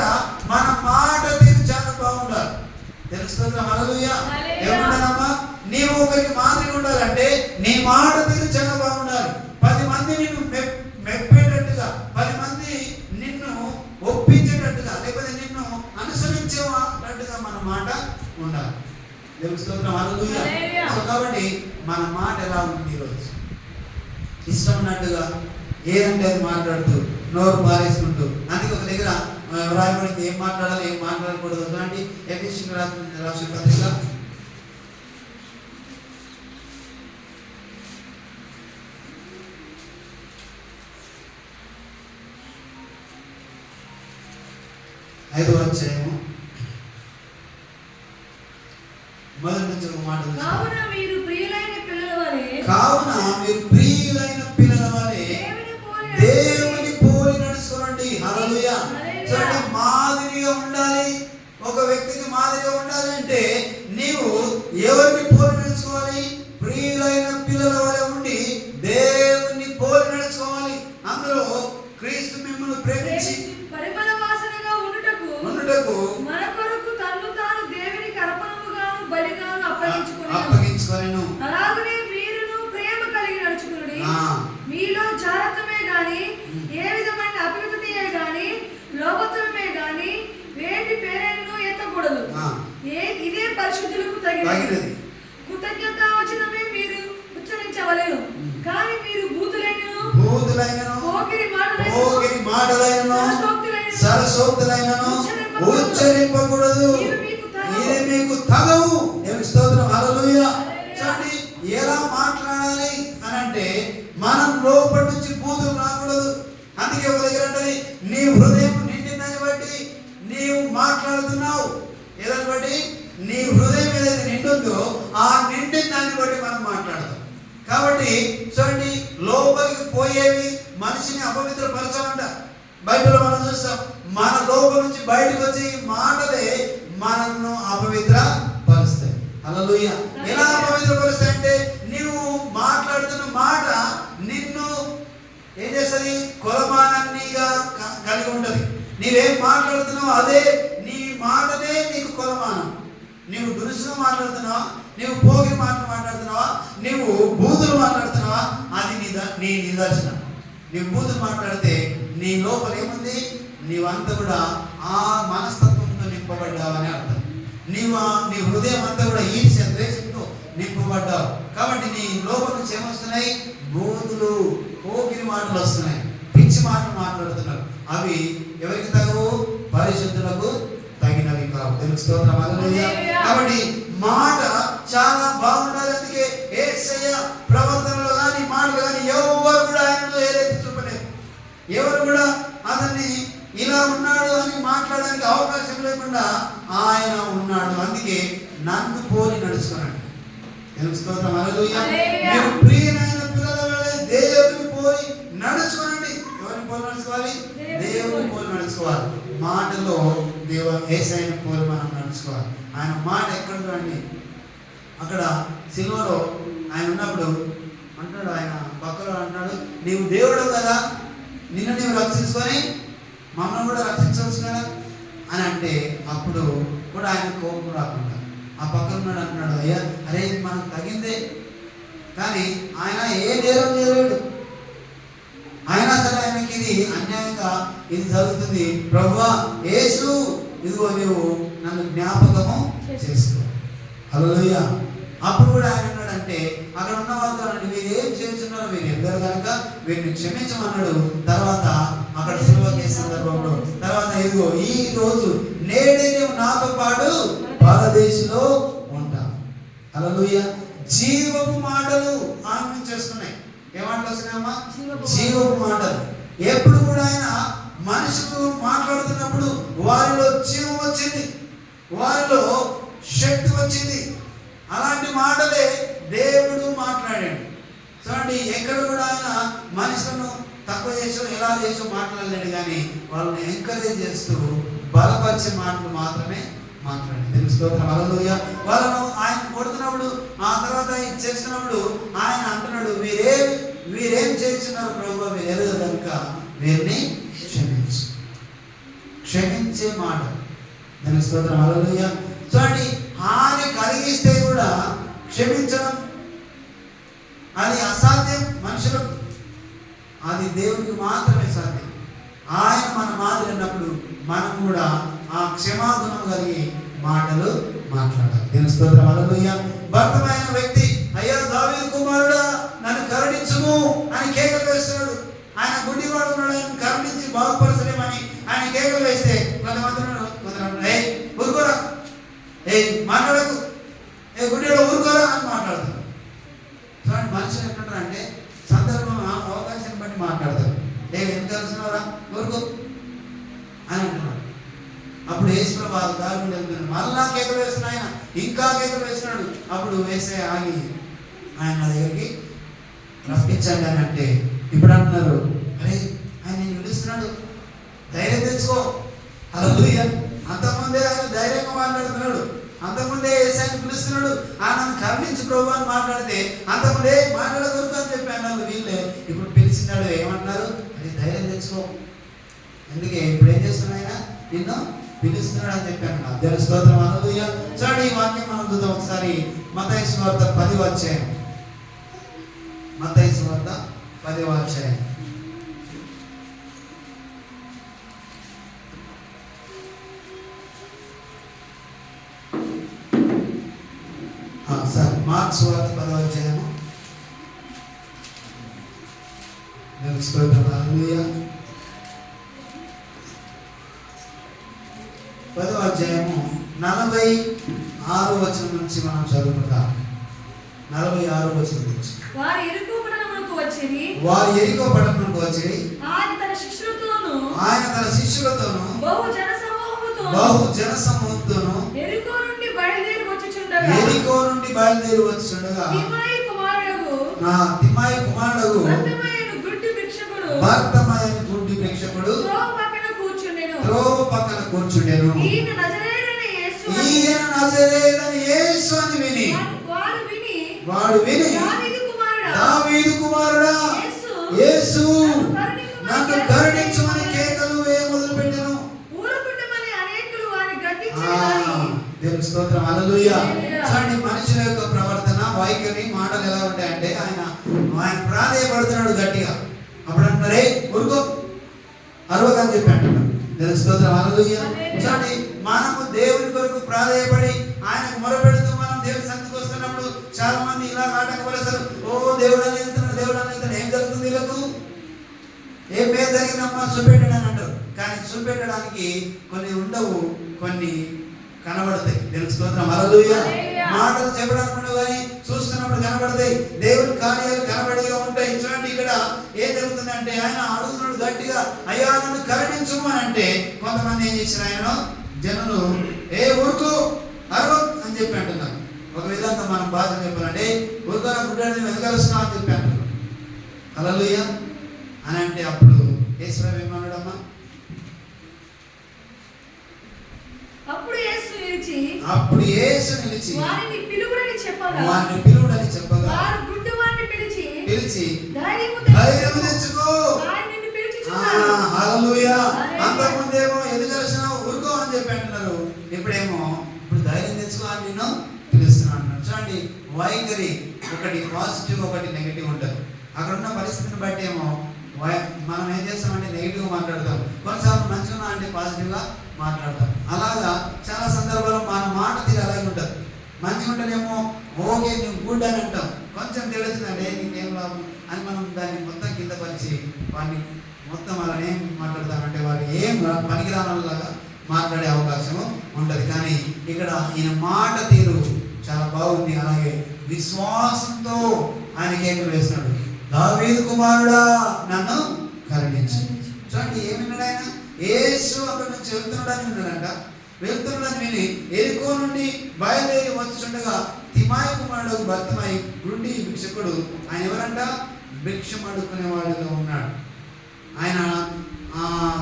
మన మాట తీరు చాలా బాగుండాలి. తెలుస్తుందా? హల్లెలూయా. ఏమంటారమ్మా? నీవు ఒకరికి మాదిరిగా ఉండాలంటే నీ మాట తీరు చాలా బాగుండాలి. 10 మంది నిన్ను మెప్పేటట్టుగా, 10 మంది నిన్ను ఒప్పించేటట్టుగా, లేకపోతే నిన్ను అనుసరించేటట్టుగా మన మాట ఉండాలి. తెలుస్తుందా? హల్లెలూయా. సో కాబట్టి మన మాట ఎలా ఉంది ఈరోజు? ఇష్టం ఉన్నట్టుగా ఏదంటే అది మాట్లాడుతూ నోరు పారేసుకుంటూ, అందుకే ఒక దగ్గర రాయబడింది ఏం మాట్లాడాలి ఏం మాట్లాడకూడదు. అలాంటి ఎఫెసీయులకు రాసిన పత్రిక 5వ అధ్యాయము మొదటి నుంచి ఒక మాట. కావున మీరు ప్రియులైన పిల్లల వలె దేవుని పోలి నడుచుకోండి. హల్లెలూయా. చూడండి, మాదిరిగా ఉండాలి. ఒక వ్యక్తికి మాదిరిగా ఉండాలి అంటే నీవు ఎవరిని పోలి నడుచుకోవాలి? ప్రియులైన పిల్లల వలె ఉండి దేవుని పోలి నడుచుకోవాలి. అందులో క్రీస్తు మిమ్మల్ని ప్రేమించి పరిమళ వాసనగా ఉండుటకు మన కొరకు తన్ను తాను దేవునికి అర్పణముగాను బలిగాను అప్పగించుకొనెను. అలాగనే మీరును ప్రేమ కలిగి నడుచుకొనుడి. మీలో జారత్వమే గాని ఏ విధమైన అపవిత్రతయే గాని లోభత్వమే గాని వేటి పేరైనను ఎత్తకూడదు. ఇదే పరిశుద్ధులకు తగినది. కృతజ్ఞత వచనమే మీరు ఉచ్చరించవలెను. కానీ మీరు బూతులైనను పోకిరి మాటలైనను సరసోక్తులైనను ఉచ్చరింపకూడదు. ఇది మీకు తగవు. దేవుని స్తోత్రం. హల్లెలూయా. చూడండి, ఎలా మాట్లాడాలి అని అంటే మనం లోపల నుంచి బూతులు రాకూడదు. అందుకే ఒక దగ్గర అంటది, నీ హృదయం నిండిందని బట్టి నీవు మాట్లాడుతున్నావు. ఏదని బట్టి? నీ హృదయం ఏదైతే నిండుందో ఆ నిండిన దాన్ని బట్టి మనం మాట్లాడతాం. కాబట్టి చూడండి, లోపలికి పోయేవి మనిషిని అపవిత్రపరచమంట. బైబిల్లో మనం చూస్తాం, మన లోపల నుంచి బయటకు వచ్చి మాటలే మనల్ని అపవిత్ర పరుస్తాయి. హల్లెలూయా. ఎలా అపవిత్రపరుస్తాయి అంటే నీవు మాట్లాడుతున్న మాట నిన్ను ఏం చేస్తుంది? కొలమానాన్నిగా కలిగి ఉంటది. నీవేం మాట్లాడుతున్నావు అదే నీ మాటనే నీకు కొలమానం. నీవు దురుసుగా మాట్లాడుతున్నావా, నీవు పోగి మాట్లాడుతున్నావా, నీవు బూతులు మాట్లాడుతున్నావా, అది నీ నిదర్శనం. నీవు బూతులు మాట్లాడితే నీ లోపల ఏముంది? నీవంతా కూడా ఆ మనస్తత్వంతో నింపబడ్డావని అర్థం. నీ హృదయం అంతా కూడా ఈర్ష్య ద్వేషంతో నింపబడ్డావు. కాబట్టి నీ లోపల నుంచి ఏమొస్తున్నాయి? బూతులు, పోకిరి మాటలు వస్తున్నాయి, పిచ్చి మాటలు మాట్లాడుతున్నారు. అవి ఎవరికి తగవు? పరిశుద్ధులకు తగినవి కావు. దేవుని స్తోత్రం. హల్లెలూయా. కాబట్టి మాట చాలా బాగుండాలి. అందుకే యేసయ్య ప్రవర్తనలో కానీ మాటలు కానీ ఎవరు కూడా ఆయనలో ఏదైతే చూపలేదు. ఎవరు కూడా అతన్ని ఇలా ఉన్నాడు అని మాట్లాడడానికి అవకాశం లేకుండా ఆయన ఉన్నాడు. అందుకే నన్ను పోలి నడుచుకున్నాడు. దేవుని స్తోత్రం. హల్లెలూయా. మీరు ప్రియమైన పిల్లల వలె దేవుని పోలి నడుచుకోండి. ఎవరిని పోలి నడుచుకోవాలి? దేవుని పోలి నడుచుకోవాలి. మాటలో యేసయ్యను పోలి మనం నడుచుకోవాలి. ఆయన మాట ఎక్కడ చూడండి, అక్కడ సిలువలో ఆయన ఉన్నప్పుడు అంటాడు, ఆయన పక్కలో అంటాడు, నీవు దేవుడు కదా, నిన్ను నీవు రక్షించుకొని మమ్మల్ని కూడా రక్షించవచ్చు కదా అని అంటే, అప్పుడు కూడా ఆయన కోపం రాకుండా ఆ పక్కన ఉన్నాడు అంటున్నాడు, అయ్యా అరే మనకు తగిందే, కానీ ఆయన ఏ నేరం చేయలేడు. అయినా సరే ఆయనకి ఇది అన్యాయంగా ఇది జరుగుతుంది. ప్రభువా యేసు, ఇదిగో నువ్వు నన్ను జ్ఞాపకము చేసుకో. హల్లెలూయా. అప్పుడు కూడా ఆయన ఉన్నాడంటే అక్కడ ఉన్న వాళ్ళతో వీరు ఏం చేస్తున్నారో వీరు ఎవ్వరు కనుక వీరిని క్షమించమన్నాడు. తర్వాత అక్కడ సిలువ కేసు సందర్భంలో తర్వాత ఇదిగో ఈ రోజు నేడే నువ్వు నాతో పాటు పరదేశంలో ఉంటా. హల్లెలూయా. జీవపు మాటలు ఆయన నుంచి వస్తున్నాయి. ఏ మాటలు వస్తున్నాయమ్మా? జీవపు మాటలు. ఎప్పుడు కూడా ఆయన మనుషులు మాట్లాడుతున్నప్పుడు వారిలో జీవం వచ్చింది, వారిలో శక్తి వచ్చింది. అలాంటి మాటలే దేవుడు మాట్లాడాడు. చూడండి, ఎక్కడ కూడా ఆయన మనుషులను తక్కువ చేసో ఎలా చేసో మాట్లాడలేడు, కానీ వాళ్ళని ఎంకరేజ్ చేస్తూ బలపరిచే మాటలు మాత్రమే మాట్లాడాడు. దేవుని స్తోత్రం. హల్లెలూయా. వాళ్ళను ఆయన కొడుతున్నప్పుడు ఆ తర్వాత ఇది చేస్తున్నప్పుడు ఆయన అంటున్నాడు, వీరేం చేస్తున్నారు ప్రభువా, వీరు ఎరుగరు కనుక వీరిని క్షమించు. క్షమించే మాట. దేవుని స్తోత్రం. హల్లెలూయా. చూడండి, హాని కలిగిస్తే కూడా క్షమించడం అది అసాధ్యం మనుషులకు, అది దేవునికి మాత్రమే సాధ్యం. ఆయన మన మాదిరి అన్నప్పుడు మనం కూడా ఆ క్షమాగుణం కలిగి మాటలు మాట్లాడాలి. దేవుని స్తోత్రం. హల్లెలూయా. భర్తమైన వ్యక్తి, అయ్యా దావీదు కరుణించుము అని కేకలు వేస్తున్నాడు. ఆయన గుడ్డివాడు ఉన్నాడు, ఆయన కరుణించి బాగుపరచలేమని ఆయన కేకలు వేస్తే కొంతమంది ఊరుకోరా, మాట్లాడకు, గుడ్డివాడు ఊరుకోరా అని మాట్లాడుతారు. చూడండి మనుషులు ఎట్లుంటారంటే సందర్భం అవకాశాన్ని బట్టి మాట్లాడతారు. ఎందుకు కలిసినవరా ఊరుకో అని అంటున్నాడు. అప్పుడు వేసిన వాళ్ళు దారి వెళ్తున్నాడు, మళ్ళా కేకలు వేస్తున్నాడు, ఆయన ఇంకా కేకలు వేస్తున్నాడు. అప్పుడు వేసే ఆగి ఆయన నా దగ్గరికి రప్పించండి అని అంటే ఇప్పుడు అంటున్నారు, అరే ఆయన నేను పిలుస్తున్నాడు, ధైర్యం తెచ్చుకో. హల్లెలూయా. అంతకుముందే ఆయన ధైర్యంగా మాట్లాడుతున్నాడు, అంతకుముందే ఆయన పిలుస్తున్నాడు, ఆయన కరుణించి ప్రభు అని మాట్లాడితే అంతకుముందే మాట్లాడకూడదు అని చెప్పి అన్నారు వీళ్ళే. ఇప్పుడు పిలిచినాడు, ఏమంటున్నారు, అది ధైర్యం తెచ్చుకో. అందుకే ఇప్పుడు ఏం చేస్తున్నాడు, ఆయన నిన్ను పిలుస్తున్నాడు అని చెప్పాను. దేవుని స్తోత్రం. హల్లెలూయా. చూడండి ఈ వాక్యం మనం చూద్దాం ఒకసారి. మత్తయి సువార్త 10వ అధ్యాయం. మత్తయి సువార్త 10వ అధ్యాయం. సార్ మార్క్స్ సువార్త 10వ అధ్యాయము. దేవుని స్తోత్రం. హల్లెలూయా. 10వ అధ్యాయము 46వ వచనం నుంచి మనం చదువుకుందాం. 46వ వచనం నుంచి. వారు యెరికో పట్టణమునకు వచ్చిరి. ఆయన తన శిష్యులతోను బహు జనసమూహముతోను యెరికో నుండి బయలుదేరి వచ్చుచుండగా తిమాయి కుమారుడగు బర్తమయను గుడ్డి భిక్షకుడు త్రోవ పక్కన కూర్చుండెను. ఈయన నజరేయుడైన యేసు అని విని వాడు విని దావీదు కుమారుడా యేసు నన్ను కరుణించమని కేకలు మొదలు పెట్టెను. దేవుని స్తోత్రం. హల్లెలూయా. చూడండి మనుషుల యొక్క ప్రవర్తన, వైఖరి, మాటలు ఎలా ఉంటాయంటే ఆయన ప్రాధేయపడుతున్నాడు గట్టిగా. అప్పుడు అంటున్నారే ఊరుకో, అరవకని చెప్పి అంటున్నాడు. దేవుని స్తోత్రం. హల్లెలూయా. చూడండి మనము దేవుని కొరకు ప్రాధేయపడి ఆయనకు మొరపెడుతూ మనం దేవుని సన్నిధికి వస్తున్నప్పుడు చాలా మంది ఇలా ఆటంకపరుస్తారు. ఓ దేవుడు అని వెళ్తున్నాడు, దేవుడు అని వెళ్తున్నాడు, ఏం జరుగుతుంది వీళ్ళకు, ఏం పేరు జరిగిందమ్మా చూపెట్టండి అని అంటారు. కానీ చూపెట్టడానికి కొన్ని ఉండవు, కొన్ని కనబడతాయి. దేవుని స్తోత్రం. హల్లెలూయా. మాటలు చెప్పడానికి ఉండవు కానీ చూస్తున్నప్పుడు కనబడతాయి. దేవుని కార్యాలు కనబడిగా ఉంటాయి. చూడండి ఇక్కడ ఏం జరుగుతుందంటే ఆయన అడుగుతున్నాడు గట్టిగా, అయ్యా నన్ను కరుణించు అని అంటే కొంతమంది ఏం చేశారు, ఆయన జనులు ఊరుకో అరవ అని చెప్పి అంటున్నారు. ఒక విధంగా మనం భాష చెప్పాలంటే ఊరుకోన గుడ్డని వెనకలుస్తున్నాం అని చెప్పి అంటున్నారు. హల్లెలూయా అని అంటే అప్పుడు యేసు ఏమన్నాడమ్మా, అప్పుడు యేసు నిలిచి వారిని పిలువుడని చెప్పగా వారు గుడ్డివాడిని పిలిచి ధైర్యము తెచ్చుకో, హల్లెలూయా. అంతకుముందేమో ఎందుకు కలిసినావు ఊరుకో అని చెప్పి అంటున్నారు. ఇప్పుడు ధైర్యం తెచ్చుకో అని నిన్ను పిలుస్తున్నాను అంటున్నాను. చూడండి వైఖరి ఒకటి పాజిటివ్ ఒకటి నెగిటివ్ ఉంటుంది. అక్కడ ఉన్న పరిస్థితిని బట్టి మనం ఏం చేస్తామంటే నెగిటివ్ మాట్లాడతాం, కొన్నిసార్లు మంచిగా అంటే పాజిటివ్గా మాట్లాడతాం. అలాగా చాలా సందర్భాల్లో మన మాట తీరు అలాగే ఉంటుంది. మంచిగా ఉంటేనేమో ఓకే నువ్వు గుడ్ అని అంటాం, కొంచెం తెలిసిందంటే నీకేం లాభం అని మనం దాన్ని మొత్తం కింద పరిచి వాడిని మొత్తం వాళ్ళని ఏం మాట్లాడతామంటే వారు ఏం పనికిరానలాగా మాట్లాడే అవకాశం ఉంటుంది. కానీ ఇక్కడ ఈయన మాట తీరు చాలా బాగుంది. అలాగే విశ్వాసంతో ఆయన కేకలు వేస్తున్నాడు, దావీదు కుమారుడా నన్ను కరుణించు. చూడండి ఏమిన్నాడు ఆయన, యేసు అక్కడి నుంచి వెళ్తున్నాడని విన్నాడంట. వెళ్తున్నాడని విని యెరికో నుండి బయలుదేరి వచ్చుండగా తిమాయి కుమారుడు బర్తమయి గుడ్డి భిక్షకుడు, ఆయన ఎవరంట, భిక్షం అడుక్కునేవాడుగా ఉన్నాడు. ఆయన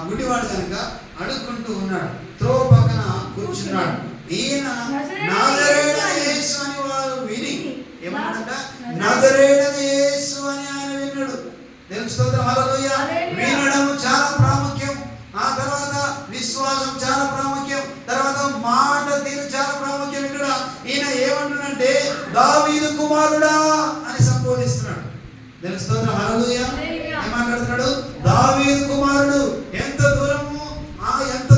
గుడివాడు కనుక అడుక్కుంటూ ఉన్నాడు, త్రోవ పక్కన కూర్చున్నాడు. ఈయన నజరేయుడైన యేసు అని వారు విని ఏమన్నాడంట, నజరేయుడైన యేసు అని ఆయన విన్నాడు. దేవుని స్తోత్రం. హల్లెలూయా. వినడం చాలా ప్రాముఖ్యం, ఆ తర్వాత విశ్వాసం చాలా ప్రాముఖ్యం, తర్వాత మాట తీరు చాలా ప్రాముఖ్యం. ఇక్కడ ఈయన ఏమంటున్నాడంటే దావీదు కుమారుడా అని సంబోధిస్తున్నాడు. దేవుని స్తోత్రం. హల్లెలూయా. ఏమాట్లాడుతున్నాడు, దావీదు కుమారుడు. ఎంత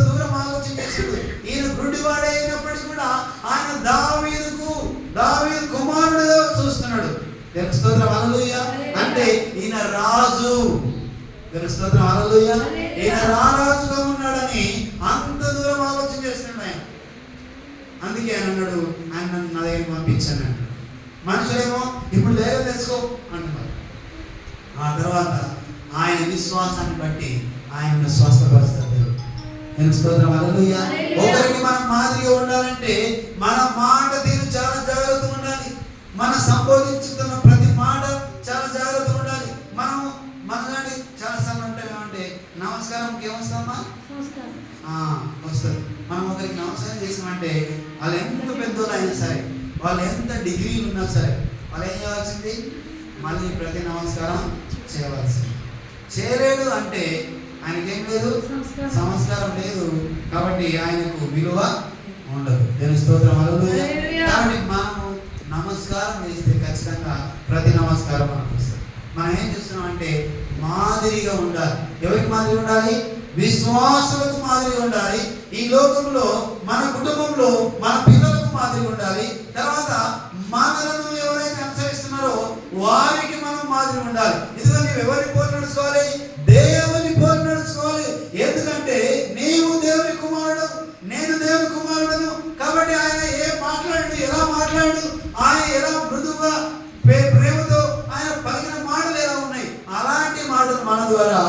దూరం ఆలోచన చేశాడు. ఈయన గుడ్డివాడైనప్పటికీ కూడా ఆయన దావీదు కుమారుడుగా చూస్తున్నాడు. దేవుని స్తోత్రం. హల్లెలూయా. అంటే ఈయన రాజు. స్తోత్రం, హల్లెలూయా. ఈయన రారాజుగా ఉన్నాడని అంత దూరం ఆలోచన చేస్తున్నాడు ఆయన. అందుకే ఆయన అన్నాడు, ఆయన నన్ను నా దగ్గరికి పంపించాను అన్నాడు. మనుషులేమో ఇప్పుడు ధైర్యం తెచ్చుకో అంటున్నారు. ఆ తర్వాత ఆయన విశ్వాసాన్ని బట్టి ఆయన స్వస్థపరుస్తాడు దేవుడు. నేను స్తోత్రం, హల్లెలూయా. ఒకరికి మనం మాదిరిగా ఉండాలంటే మన మాట తీరు చాలా జాగ్రత్తగా ఉండాలి. మనం సంబోధించుతున్న ప్రతి మాట చాలా జాగ్రత్తగా ఉండాలి. మనలాంటి చాలా సార్లు అంటే నమస్కారంకి ఏమొస్తామా వస్తుంది. మనం ఒకరికి నమస్కారం చేసామంటే వాళ్ళు ఎంత పెద్దోళ్ళు అయినా సరే, వాళ్ళు ఎంత డిగ్రీలు ఉన్నా సరే, వాళ్ళు ఏం చేయాల్సింది? మళ్ళీ ప్రతి నమస్కారం చేయవలసింది. చేయలేడు అంటే ఆయనకేం లేదు, సంస్కారం లేదు. కాబట్టి ఆయనకు విలువ ఉండదు. దేవుని స్తోత్రం, హల్లెలూయా. కాబట్టి మనము నమస్కారం చేస్తే ఖచ్చితంగా ప్రతి నమస్కారం మనకు వస్తుంది. మనం ఏం చూస్తున్నాం అంటే మాదిరిగా ఉండాలి. ఎవరికి మాదిరి ఉండాలి? విశ్వాసులకు మాదిరిగా ఉండాలి. ఈ లోకంలో మన కుటుంబంలో మన పిల్లలకు మాదిరిగా ఉండాలి. తర్వాత మనలను ఎవరైతే అనుసరిస్తున్నారో వారికి మనం మాదిరి ఉండాలి. ఎందుకంటే నీవు ఎవరిని పోలి నడుచుకోవాలి? దేవుని పోలి నడుచుకోవాలి. ఎందుకంటే నీవు దేవుని కుమారుడు, నేను దేవుని కుమారుడును. కాబట్టి ఆయన ఏం మాట్లాడు, ఎలా మాట్లాడు, ఆయన ఎలా మృదువుగా ప్రేమతో ఆయన పలికిన మాటలు ఎలా ఉన్నాయి, అలాంటి మాటలు మన ద్వారా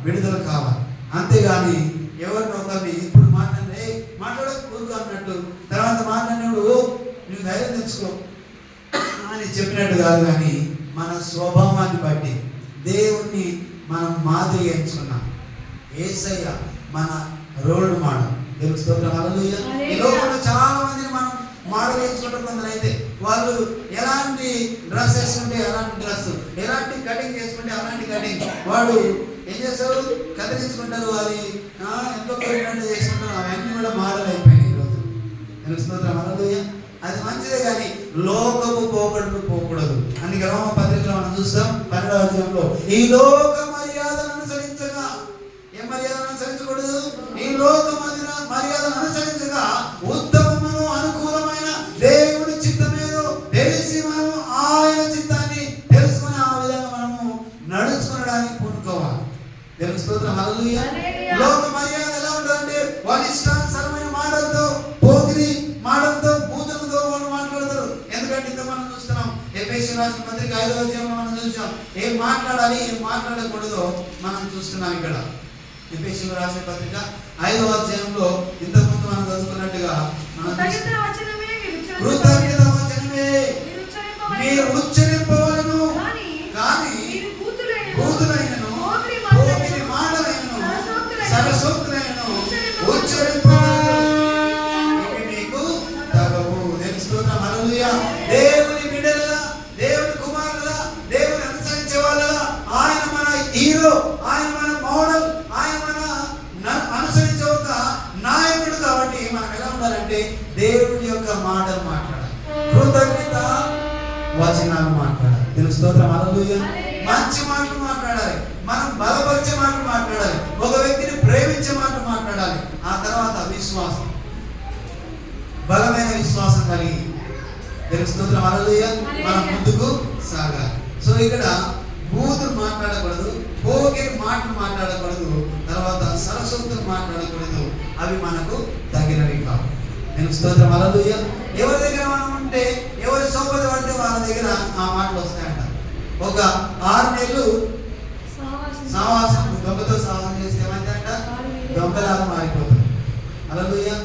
విడుదల కావాలి. అంతేగాని ఎవరిని ఒకరిని ఇప్పుడు మాట్లాడకూడదు అన్నట్టు తర్వాత మాట్లాడినప్పుడు నువ్వు ధైర్యం తెచ్చుకో అని చెప్పినట్టు కాదు. కానీ మన స్వభావాన్ని బట్టి దేవుణ్ణి మనం మాదిరిగా ఎంచుకున్నాం. యేసయ్య మన రోల్ మోడల్. దేవుని స్తోత్రం, హల్లెలూయా. ఈ లోకంలో చాలా మందిని మనం మోడల్ ఎంచుకుంటాం. కొందరు అయితే వాళ్ళు ఎలాంటి డ్రెస్ వేసుకుంటే అలాంటి డ్రెస్, ఎలాంటి కటింగ్ చేసుకుంటే అలాంటి కటింగ్, వాడు ఏం చేస్తారు? కత్తిరించుకుంటారు. అది ఎంతో కోరినట్టు చేసుకుంటారు. అవన్నీ కూడా మోడల్ అయిపోయినాయి ఈరోజు. దేవుని స్తోత్రం, హల్లెలూయా. అది మంచిదే కానీ లోకపు పోకడలు పోకూడదు. అందుకే రోమ పత్రికలో మనం చూస్తాం 12వ అధ్యాయంలో ఈ లోక మర్యాదను అనుసరించగా, ఏ మర్యాదను అనుసరించకూడదు? ఈ లోక మర్యాదను అనుసరించగా ఉత్తమమును అనుకూలమైన దేవుని చిత్తమేదో తెలిసి మనము ఆయన చిత్తాన్ని తెలుసుకుని ఆ విధంగా మనము నడుచుకోవడానికి పూనుకోవాలి. దేవుని స్తోత్రం, హల్లెలూయా. లోక మర్యాద ఎలా ఉంటుందంటే వాళ్ళ ఇష్టానుసారమైన మాటలతో, పోకిరి మాటలతో, బూతులతో వాళ్ళు మాట్లాడతారు. ఎందుకంటే ఇంత మనం చూస్తున్నాం ఎఫెసీయులకు రాసిన పత్రిక 5వ అధ్యాయంలో మనం చూసాం ఏం మాట్లాడాలి ఏం మాట్లాడకూడదో మనం చూస్తున్నాం. ఇక్కడ ఎఫెసీయులకు రాసిన పత్రిక 5వ అధ్యాయంలో ఇంతకుముందు మనం చదువుకున్నట్టుగా కృతజ్ఞత వచనమే మీరు ఉచ్చరింపవలెను, కానీ బూతులైనను, పోకిరి మాటలైనను, సరసోక్తులైనను ఉచ్చరింపవలెను, ఇవి మీకు తగవు. దేవుని స్తోత్రం, హల్లెలూయా. దేవుని బిడ్డలుగా, దేవుని కుమారులుగా, దేవుని అనుసరించే వాళ్ళగా ఆయన మన హీరో, ఆయన మన మోడల్, ఆయన మన అనుసరించే ఒక నాయకుడు. కాబట్టి మనం ఎలా ఉండాలంటే దేవుని యొక్క మాటలు మాట్లాడాలి, కృతజ్ఞత వచనాలు మాట్లాడాలి. దేవుని స్తోత్రం, హల్లెలూయా. మంచి మాటలు మాట్లాడాలి, మనం బలపరిచే మాటలు మాట్లాడాలి, ఒక వ్యక్తిని ప్రేమించే మాటలు మాట్లాడాలి. ఆ తర్వాత విశ్వాసం, బలమైన విశ్వాసం కలిగి దేవుని స్తోత్రం, హల్లెలూయా, మనం ముందుకు సాగాలి. సో ఇక్కడ బూతులు మాట్లాడకూడదు, పోకిరి మాటలు మాట్లాడకూడదు, తర్వాత సరస్వతులు మాట్లాడకూడదు. అవి మనకు తగినవి కావు. నేను స్తోత్రం, హల్లెలూయా. ఎవరి దగ్గర మనం ఉంటే, ఎవరి సోపతి పడితే వాళ్ళ దగ్గర ఆ మాటలు వస్తాయంట. ఒక 6 నెలలు సావాసం, దొంగతో సావాసం చేస్తే ఏమైందంట? దొంగలాగా మారిపోతుంది. హల్లెలూయా.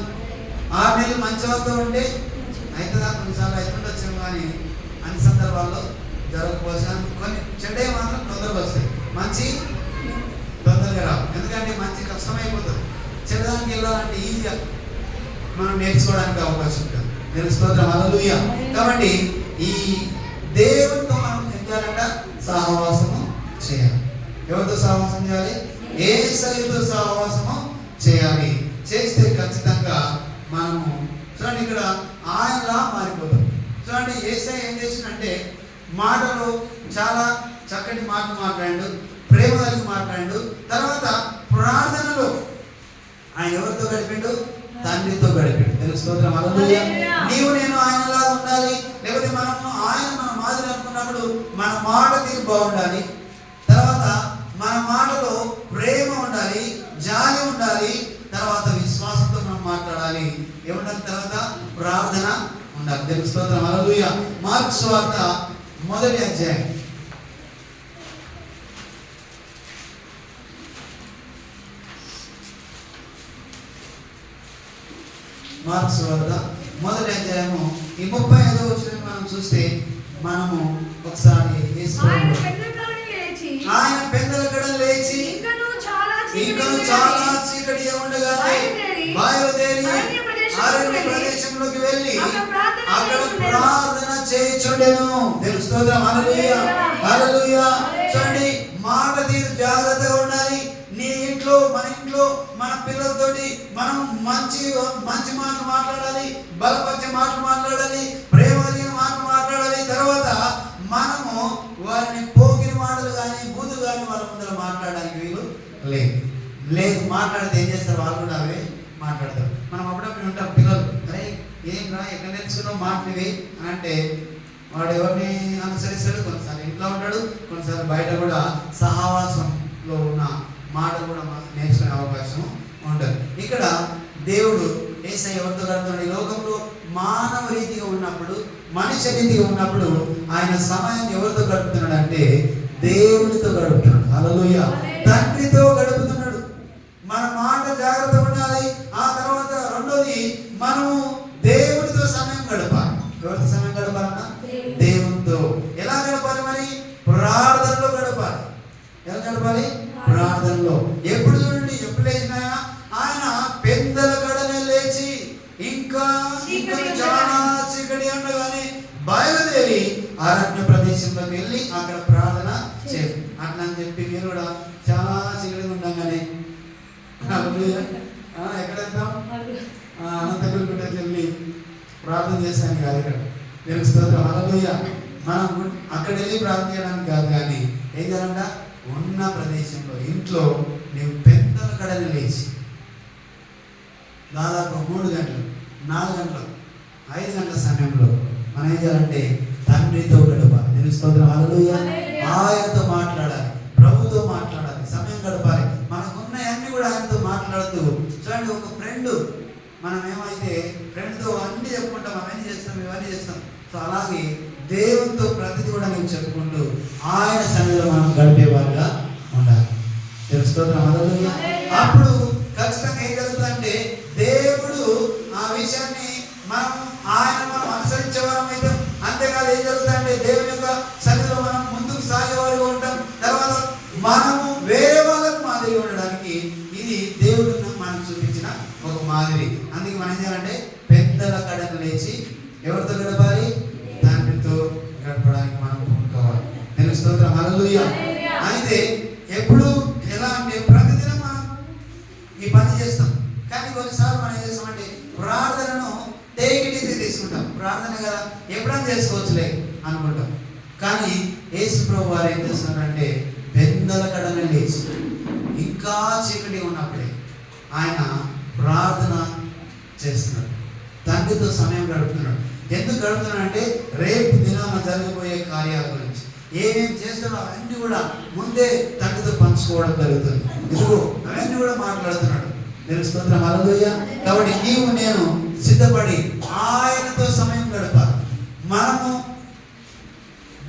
6 నెలలు మంచి వాళ్ళతో ఉంటే అయితే కొన్నిసార్లు అవుతుండొచ్చు, కానీ అన్ని సందర్భాల్లో జరగకపోవచ్చు. కొన్ని చెడ్డే మాత్రం తొందరగా వస్తాయి, మంచి తొందరగా రావు. ఎందుకంటే మంచి కష్టమైపోతుంది. చెడ్డదానికి వెళ్ళాలంటే ఈజీగా మనం నేర్చుకోవడానికి అవకాశం ఉంటుంది. నేను స్తోత్రం, హల్లెలూయా. కాబట్టి ఈ దేవునితో మనం ఏం చేయాలంట? సహవాసము చేయాలి. ఎవరితో సహవాసం చేయాలి? యేసయ్యతో సహవాసము చేయాలి. చేస్తే ఖచ్చితంగా మనము చూడండి ఇక్కడ ఆయనలా మారిపోతాం. చూడండి యేసయ్య ఏం చేసిందంటే మాటలు చాలా చక్కటి మాటలు మాట్లాడాడు, ప్రేమ కలిగి మాట్లాడాడు. తర్వాత ప్రార్థనలో ఆయన ఎవరితో గడిపాడు? తండ్రితో గడిపాడు. తెలుగు స్తోత్రం, హల్లెలూయా. నీవు నేను ఆయనలా ఉండాలి, లేకపోతే మనము ఆయన మన మాదిరి అనుకున్నప్పుడు మన మాట తీరు బాగుండాలి. ఏముండాలి? తర్వాత ప్రార్థన ఉండాలి. దేవుని స్తోత్రం. హల్లెలూయా. మార్కు సువార్త 1వ అధ్యాయం. మార్కు సువార్త 1వ అధ్యాయము ఈ 35వ వచనం మనం చూస్తే మనము ఒకసారి ఆయన పెద్దల కడ లేచి ఇంకను చాలా చీకటి ఉండగానే బయలుదేరి అరణ్య ప్రదేశంలోకి వెళ్ళి అక్కడ ప్రార్థన చేయుచుండెను. దేవుని స్తోత్రం. హల్లెలూయా. హల్లెలూయా. చూడండి, మాట తీరు జాగ్రత్తగా ఉండాలి. నీ ఇంట్లో, మన ఇంట్లో, మన పిల్లలతోటి మనం మంచి మాటలు మాట్లాడాలి, బలపరిచే మాటలు మాట్లాడాలి, ప్రేమ కలిగిన మాటలు మాట్లాడాలి. తర్వాత మనము వారిని పోగిన మాటలు కానీ బూతులు కానీ వాళ్ళ ముందర మాట్లాడడానికి వీలు లేదు. మాట్లాడితే ఏం చేస్తారు? వాళ్ళు కూడా అవే మాట్లాడతారు. మనం అప్పుడప్పుడు ఉంటాం, పిల్లలు అరే ఏం రా ఎక్కడ నేర్చుకున్నావు మాటలివి అని అంటే వాడు ఎవరిని అనుసరిస్తాడు? కొన్నిసార్లు ఇంట్లో ఉంటాడు, కొన్నిసార్లు బయట కూడా సహవాసంలో ఉన్న మాట కూడా నేర్చుకునే అవకాశం ఉంటుంది. ఇక్కడ దేవుడు యేసయ్య ఎవరితో గడుపుతున్నాడు? ఈ లోకంలో మానవ రీతిగా ఉన్నప్పుడు, మనిషి రీతిగా ఉన్నప్పుడు ఆయన సమయాన్ని ఎవరితో గడుపుతున్నాడు అంటే దేవుడితో గడుపుతున్నాడు. హల్లెలూయా. తండ్రితో గడుపుతున్నాడు. మన మాట జాగ్రత్త ఉండాలి. ఆ తర్వాత రెండోది, మనము దేవుడితో సమయం గడపాలి. ఎవరితో సమయం గడపాలన్నా? దేవుడితో. ఎలా గడపాలి మరి? ప్రార్థనలో గడపాలి. ఎలా గడపాలి? ప్రార్థనలో. ఎప్పుడు చూడండి, ఎప్పుడు లేచినా ఆయన పెద్దల గడనే లేచి ఇంకా చాలా చీకటి ఉండగానే బయలుదేరి అరణ్య ప్రదేశంలోకి వెళ్ళి అక్కడ ప్రార్థన చేయాలి. అట్లా అని చెప్పి మీరు కూడా చాలా చీకటి ఉండగానే ఎక్కడ వెళ్తాం? అనంతగుడికి వెళ్ళి ప్రార్థన చేస్తాను కాదు. ఇక్కడ దేవుని స్తోత్రం. హల్లెలూయా. మనం అక్కడ వెళ్ళి ప్రార్థన చేయడానికి కాదు, కానీ ఏం చేయాలంట? ఉన్న ప్రదేశంలో, ఇంట్లో నీవు పెద్దల కడని లేచి దాదాపు 3 గంటలు, 4 గంటలు, 5 గంటల సమయంలో మనం ఏం చేయాలంటే తండ్రితో గడపాలి. దేవుని స్తోత్రం. హల్లెలూయా. ఆయనతో మాట్లాడాలి, ప్రభుతో మాట్లాడాలి, సమయం గడపాలి. మనకున్న అన్ని కూడా ఆయనతో మాట్లాడుతూ. చూడండి, ఒక ఫ్రెండ్, మనం ఏమైతే ఫ్రెండ్తో అన్ని చెప్పుకుంటాం, అవన్నీ చేస్తాం, ఇవన్నీ చేస్తాం. సో అలాగే దేవునితో ప్రతిదీ కూడా మేము చెప్పుకుంటూ ఆయన సన్నిధిలో మనం గడిపేవారుగా ఉండాలి. దేవుని స్తోత్రం. హల్లెలూయా. అప్పుడు ఖచ్చితంగా ఏం జరుగుతుందంటే దేవుడు ఆ విషయాన్ని మనం అనుసరించేవారం అయితే. అంతేకాదు ఏం జరుగుతుందంటే దేవుని యొక్క సన్నిధిలో మనం ముందుకు సాగేవారుగా ఉంటాం. తర్వాత మనము వేరే వాళ్ళకు మాదిరి ఉండడానికి ఇది దేవుడు మనకు చూపించిన ఒక మాదిరి. అందుకే మనం ఏం చేయాలంటే పెద్దల కడను లేచి ఎవరితో గడపాలి? తండ్రితో గడపడానికి మనం పూనుకోవాలి. దేవుని స్తోత్రం. హల్లెలూయా. అయితే ఎప్పుడు ఎలా అంటే ప్రతిదినం మనం ఈ పని చేస్తాం, కానీ కొన్నిసార్లు మనం ఏం చేస్తామంటే ప్రార్థనను టేక్ ఇట్ ఈజీ తీసుకుంటాం. ప్రార్థన కదా ఎప్పుడైనా చేసుకోవచ్చులే అనుకుంటాం. కానీ యేసు ప్రభు వారు ఏం చేస్తున్నారంటే పెద్దల కడనే లేచి ఇంకా చీకటి ఉన్నప్పుడే ఆయన ప్రార్థన చేస్తున్నాడు, తండ్రితో సమయం గడుపుతున్నాడు. ఎందుకు గడుపుతున్నాడు అంటే రేపు దినాన జరగబోయే కార్యాల గురించి ఏమేమి చేస్తాడో అవన్నీ కూడా ముందే తండ్రితో పంచుకోవడం జరుగుతుంది. ఇదిగో అవన్నీ కూడా మాట్లాడుతున్నాడు. దేవుని స్తోత్రం. హల్లెలూయా. కాబట్టి నీవు నేను సిద్ధపడి ఆయనతో సమయం గడపాలి. మనము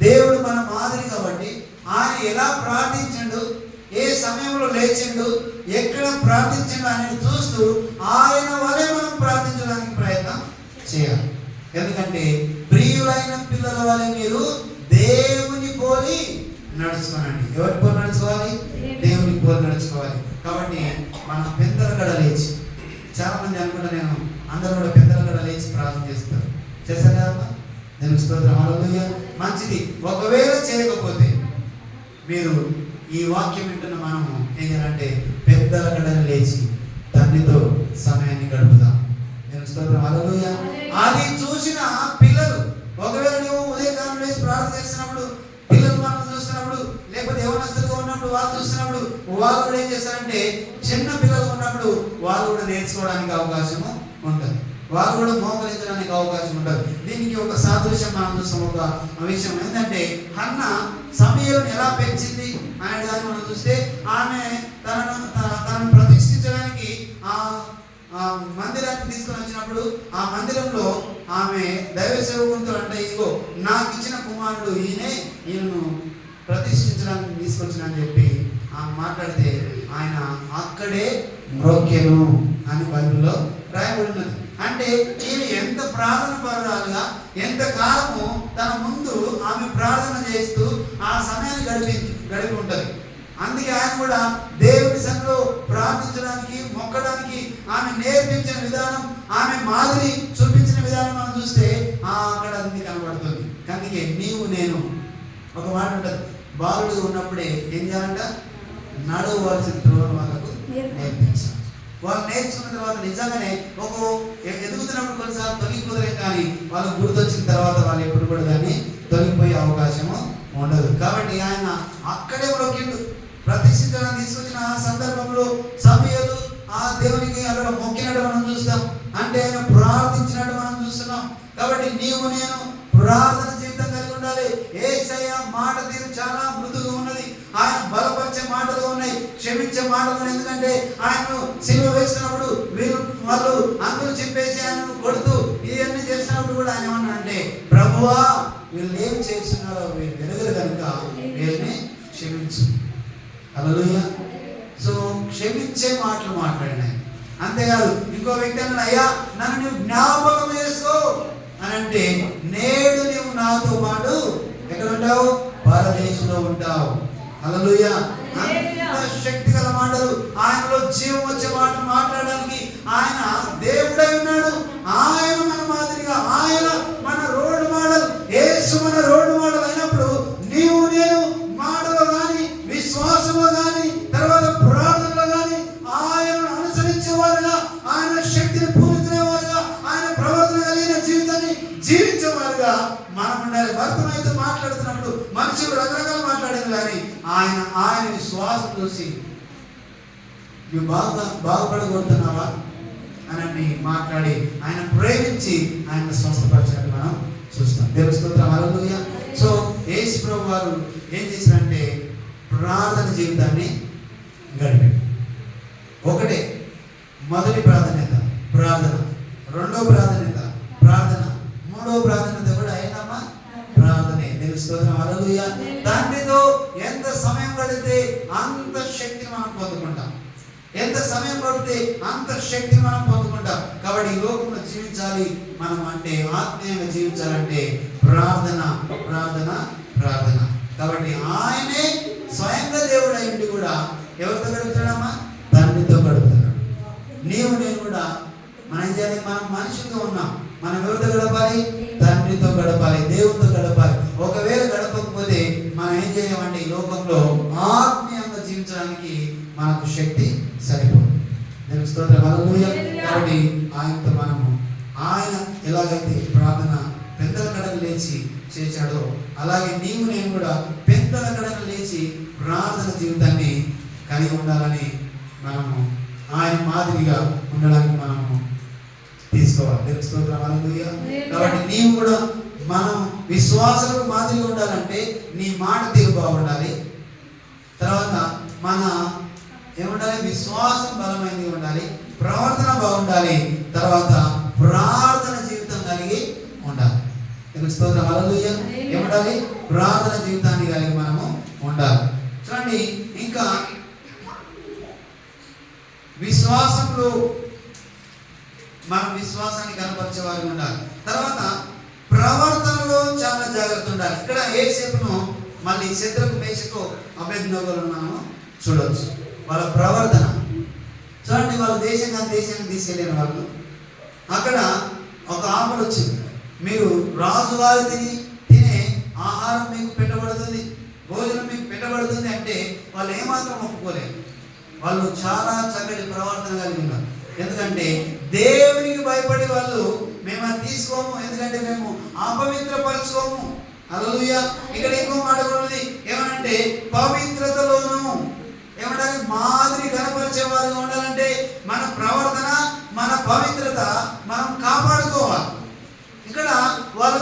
దేవుడు మన మాదిరి కాబట్టి ఆయన ఎలా ప్రార్థించండు, ఏ సమయంలో లేచిండు, ఎక్కడ ప్రార్థించండు అనేది చూస్తూ ఆయన వలె మనం ప్రార్థించడానికి ప్రయత్నం చేయాలి. ఎందుకంటే ప్రియులైన పిల్లల వలె మీరు దేవుని పోలి నడుచుకోనండి. ఎవరి పోలి నడుచుకోవాలి? దేవుని పోలి నడుచుకోవాలి. కాబట్టి మనం పెద్దల కడ లేచి, చాలా మంది అనుకుంటా నేను అందరూ కూడా పెద్దల కడ లేచి ప్రార్థన చేస్తారు. చేశారు కదా? నేను స్తోత్రం. హల్లెలూయా. మంచిది. ఒకవేళ చేయకపోతే మీరు ఈ వాక్యం వింటున్న మనము ఏం చేయాలంటే పెద్దల కడని లేచి తండ్రితో సమయాన్ని గడుపుదాం. నేను స్తోత్రం. హల్లెలూయా. అది చూసిన పిల్లలు, ఒకవేళ నువ్వు ఉదయకాలం లేచి ప్రార్థన చేస్తున్నప్పుడు పిల్లలు మనం చూస్తున్నప్పుడు, లేకపోతే యవనస్తులుగా ఉన్నప్పుడు వాళ్ళు చూస్తున్నప్పుడు, వాళ్ళు కూడా ఏం చేస్తారంటే చిన్న పిల్లలు ఉన్నప్పుడు వాళ్ళు కూడా నేర్చుకోవడానికి అవకాశము ఉంటుంది, వాళ్ళు కూడా మోకరించడానికి అవకాశం ఉంటుంది. దీనికి ఒక సాదృశ్యం మనం చూస్తాం. ఒక విషయం ఏంటంటే హన్న సమయలను ఎలా పెంచింది అనే దాన్ని మనం చూస్తే ఆమె తనను ప్రతిష్ఠించడానికి మందిరానికి తీసుకొని వచ్చినప్పుడు ఆ మందిరంలో ఆమె దైవ సేవకునితో అంటే ఇదిగో నాకు ఇచ్చిన కుమారుడు ఈయనను ప్రతిష్ఠించడానికి తీసుకొచ్చిన అని చెప్పి ఆమె మాట్లాడితే ఆయన అక్కడే మ్రోక్కెను అని బైబిల్లో రాయబడినది. అంటే ఈమె ఎంత ప్రార్థన పరురాలుగా ఎంత కాలము తన ముందు ఆమె ప్రార్థన చేస్తూ ఆ సమయాన్ని గడిపి ఉంటుంది. అందుకే ఆయన కూడా దేవుడి సన్నిధిలో ప్రార్థించడానికి మొక్కడానికి ఆమె నేర్పించిన విధానం, ఆమె మాదిరి చూపించిన విధానం మనం చూస్తే అక్కడ అది కనబడుతుంది. అందుకే నీవు నేను ఒక మాట ఉంటుంది, బాలుడు ఉన్నప్పుడే ఏం చేయాలంట, నడవలసిన త్రోవను వాళ్ళకు నేర్పించాలి. వాళ్ళు నేర్చుకున్న తర్వాత నిజంగానే ఒక ఎదుగుతున్నప్పుడు కొన్నిసార్లు తొలగిపోతే కానీ వాళ్ళు గుర్తొచ్చిన తర్వాత వాళ్ళు ఎప్పుడు కూడా దాన్ని తొలగిపోయే అవకాశము ఉండదు. కాబట్టి ఆయన అక్కడే మొక్కిండు. ప్రతిష్ఠించడానికి తీసుకొచ్చిన ఆ సందర్భంలో సమయాలు ఆ దేవునికి అక్కడ మొక్కినట్టు మనం చూస్తాం, అంటే ఆయన ప్రార్థించినట్టు మనం చూస్తున్నాం. కాబట్టి నీవు నేను ప్రార్థన జీవితం కలిగి ఉండాలి. యేసయ్య మాట తీరు చాలా మృదుగా ఉన్నది. ఆయన బలపరిచే మాటలు ఉన్నాయి, క్షమించే మాటలు ఉన్నాయి. ఎందుకంటే ఆయనను సిలువ వేసినప్పుడు వాళ్ళు అందరూ చెప్పేసి ఆయనను కొడుతూ ఇవన్నీ చేసినప్పుడు కూడా ఆయన ఏమన్నాడంటే, ప్రభువా వీళ్ళు ఏం చేస్తున్నారో వీళ్ళు వెలుగురు కనుక వీళ్ళని క్షమించు. హల్లెలూయా. సో క్షమించే మాటలు మాట్లాడినాయి. అంతేకాదు ఇంకో వ్యక్తి అన్నాడు, అయ్యా నన్ను నువ్వు జ్ఞాపకం చేసుకో అని అంటే, నేడు నీవు నాతో పాటు ఎక్కడ ఉంటావు, పరదేశంలో ఉంటావు. హల్లెలూయా. అంత శక్తి గల మాటలు, ఆయనలో జీవం వచ్చే మాటలు మాట్లాడడానికి ఆయన దేవుడై ఉన్నాడు. ఆయన మన మాదిరిగా, ఆయన మన రోడ్ మోడల్, యేసు మన రోడ్ మోడల్ అయినప్పుడు నీవు నేను మాటలో కానీ విశ్వాసంలో కానీ తర్వాత ప్రార్థనలో కానీ ఆయనను అనుసరించేవారుగా, ఆయన శక్తిని పూరించేవారుగా, ఆయన ప్రవర్తన కలిగిన జీవితాన్ని జీవించేవారుగా మనం ఉండాలి. భర్తమైతే మాట్లాడుతున్నప్పుడు మనుషులు రకరకాలు మాట్లాడేది కానీ ఆయన విశ్వాసం చూసి నువ్వు బాగుపడగొడుతున్నావా అని మాట్లాడి ఆయన ప్రేమించి ఆయన స్వస్థపరచాలని మనం చూస్తాం. దేవుని స్తోత్రం. హల్లెలూయా. సో యేసు ప్రభు వారు ఏం చేశారంటే ప్రార్థన జీవితాన్ని గడిపారు. ఒకటే మొదటి ప్రాధాన్యత ప్రార్థన, రెండో ప్రాధాన్యత ప్రార్థన, మూడో ప్రాధాన్యత కూడా అయినమ్మా ప్రార్థనే. దేవుని స్తోత్రం. హల్లెలూయా. తండ్రితో ఎంత సమయం గడిపితే అంత శక్తిని మనం పొందుకుంటాం, ఎంత సమయం పడితే అంత శక్తిని మనం పొందుకుంటాం. కాబట్టి ఈ లోకంలో జీవించాలి మనం అంటే, ఆత్మీయంగా జీవించాలంటే ప్రార్థన ప్రార్థన ప్రార్థన. కాబట్టి ఆయనే స్వయంగా దేవుడు అయ్యింది కూడా ఎవరితో గడుపుతాడమ్మా, తండ్రితో గడుపుతాడు. నీవు నేను కూడా మనం ఏం చేయాలి, మనం మనుషులతో ఉన్నాం, మనం ఎవరితో గడపాలి, తండ్రితో గడపాలి, దేవుడితో గడపాలి. ఒకవేళ గడపకపోతే మనం ఏం చేయలేమంటే ఈ లోకంలో ఆత్మీయంగా జీవించడానికి మనకు శక్తి సరిపోదు. నేను స్తోత్రం. హల్లెలూయా. కాబట్టి ఆయనతో మనము ఆయన ఎలాగైతే ప్రార్థన పెద్దల కడకు లేచి చేశాడో అలాగే నీవు నేను కూడా పెద్దల కడకు లేచి ప్రార్థన జీవితాన్ని కలిగి ఉండాలని మనము ఆయన మాదిరిగా ఉండడానికి మనము తీసుకోవాలి. నేను స్తోత్రం. హల్లెలూయా. కాబట్టి నీవు కూడా మనం విశ్వాసాలకు మాదిరిగా ఉండాలంటే నీ మాట తీరు బాగుండాలి, తర్వాత మన ఏముండాలి, విశ్వాసం బలమైనది ఉండాలి, ప్రవర్తన బాగుండాలి, తర్వాత ప్రార్థన జీవితం కలిగి ఉండాలి. స్తోత్రం. హల్లెలూయా. ఏముండాలి, ప్రార్థన జీవితాన్ని కలిగి మనము ఉండాలి. చూడండి, ఇంకా విశ్వాసంలో మనం విశ్వాసాన్ని కనపరిచేవారు ఉండాలి. తర్వాత ప్రవర్తనలో చాలా జాగ్రత్త ఉండాలి. ఇక్కడ యేసేపును మళ్ళీ శద్రకు మేషకు అబేద్నెగోలను మనము చూడవచ్చు. వాళ్ళ ప్రవర్తన చూడండి, వాళ్ళ దేశానికి తీసుకెళ్ళిన వాళ్ళు అక్కడ ఒక ఆఫర్ వచ్చింది, మీరు రాజువారి తినే ఆహారం మీకు పెట్టబడుతుంది, భోజనం మీకు పెట్టబడుతుంది అంటే వాళ్ళు ఏమాత్రం ఒప్పుకోలేదు. వాళ్ళు చాలా చక్కటి ప్రవర్తన కలిగి ఉన్నారు. ఎందుకంటే దేవునికి భయపడి వాళ్ళు మేము అది తీసుకోము, ఎందుకంటే మేము అపవిత్రపరచుకోము. హల్లెలూయా. ఇక్కడ ఇంకో మాట ఉన్నది, ఏమనంటే పవిత్రతలోను ఏమంటారు, మాదిరి కనపరిచేవారుగా ఉండాలంటే మన ప్రవర్తన మన పవిత్రత మనం కాపాడుకోవాలి. ఇక్కడ వాళ్ళు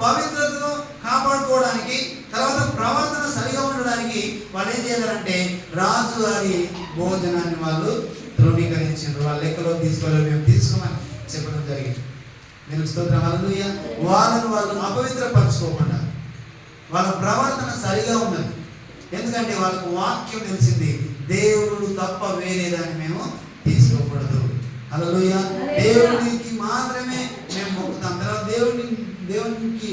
పవిత్రతను కాపాడుకోవడానికి తర్వాత ప్రవర్తన సరిగా ఉండడానికి వాళ్ళు ఏం చేయాలంటే రాజుగారి భోజనాన్ని వాళ్ళు ధృవీకరించారు. వాళ్ళ లెక్కలో తీసుకోవాలి, మేము తీసుకోమని చెప్పడం జరిగింది. నేను స్తోత్రం హల్లెలూయా. వాళ్ళు అపవిత్రపరచుకోకుండా వాళ్ళ ప్రవర్తన సరిగా ఉన్నది. ఎందుకంటే వాళ్ళకు వాక్యం తెలిసింది, దేవుడు తప్ప వేరే దాన్ని మేము తీసుకోకూడదు. హల్లెలూయా. దేవుడికి మాత్రమే మేము మొక్కుతాం, తర్వాత దేవునికి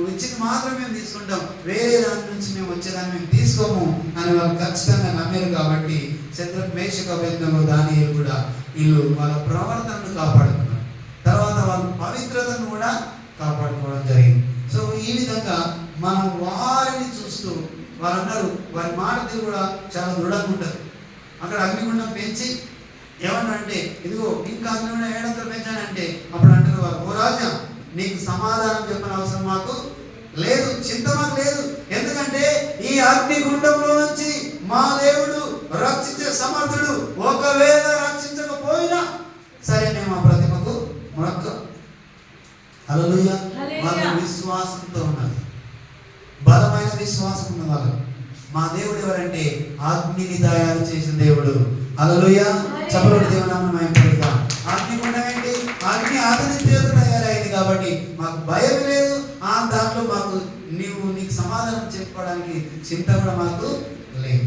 వచ్చింది మాత్రమే మేము తీసుకుంటాం, వేరే దాని నుంచి మేము వచ్చేదాన్ని మేము తీసుకోము అని వాళ్ళు ఖచ్చితంగా నమ్మారు. కాబట్టి శద్రక్ మేషక్ అబేద్నెగో దానియేలు కూడా వీళ్ళు వాళ్ళ ప్రవర్తనను కాపాడుకున్నారు, తర్వాత వాళ్ళ పవిత్రతను కూడా కాపాడుకోవడం జరిగింది. సో ఈ విధంగా మనం వారిని చూస్తూ వారందరూ వారి మాట తీరు కూడా చాలా దృఢంగా ఉంటుంది. అక్కడ అగ్నిగుండం పెంచి ఏమన్నంటే, ఇదిగో ఇంకా అగ్నిగుండం 700 పెంచానంటే అప్పుడు అంటారు వారు, ఓ రాజా నీకు సమాధానం చెప్పిన అవసరం మాకు లేదు, చింత మాకు లేదు. ఎందుకంటే ఈ అగ్నిగుండంలో నుంచి మా దేవుడు రక్షించే సమర్థుడు. ఒకవేళ రక్షించకపోయినా సరే మేము ఆ ప్రతిమకు మొక్క. హల్లెలూయా. వాళ్ళ విశ్వాసంతో ఉన్నారు, బలమైన విశ్వాసం ఉన్న వాళ్ళు. మా దేవుడు ఎవరంటే అగ్నిని తయారు చేసిన దేవుడు. హల్లెలూయా. చపరుడు దేవునామమున మహిమపడుగా. అగ్నిగుండం ఏంటి? అగ్ని అతని చేత తయారైంది కాబట్టి మాకు భయం లేదు. దాంట్లో మాకు నీకు సమాధానం చెప్పడానికి చింత కూడా మాకు లేదు.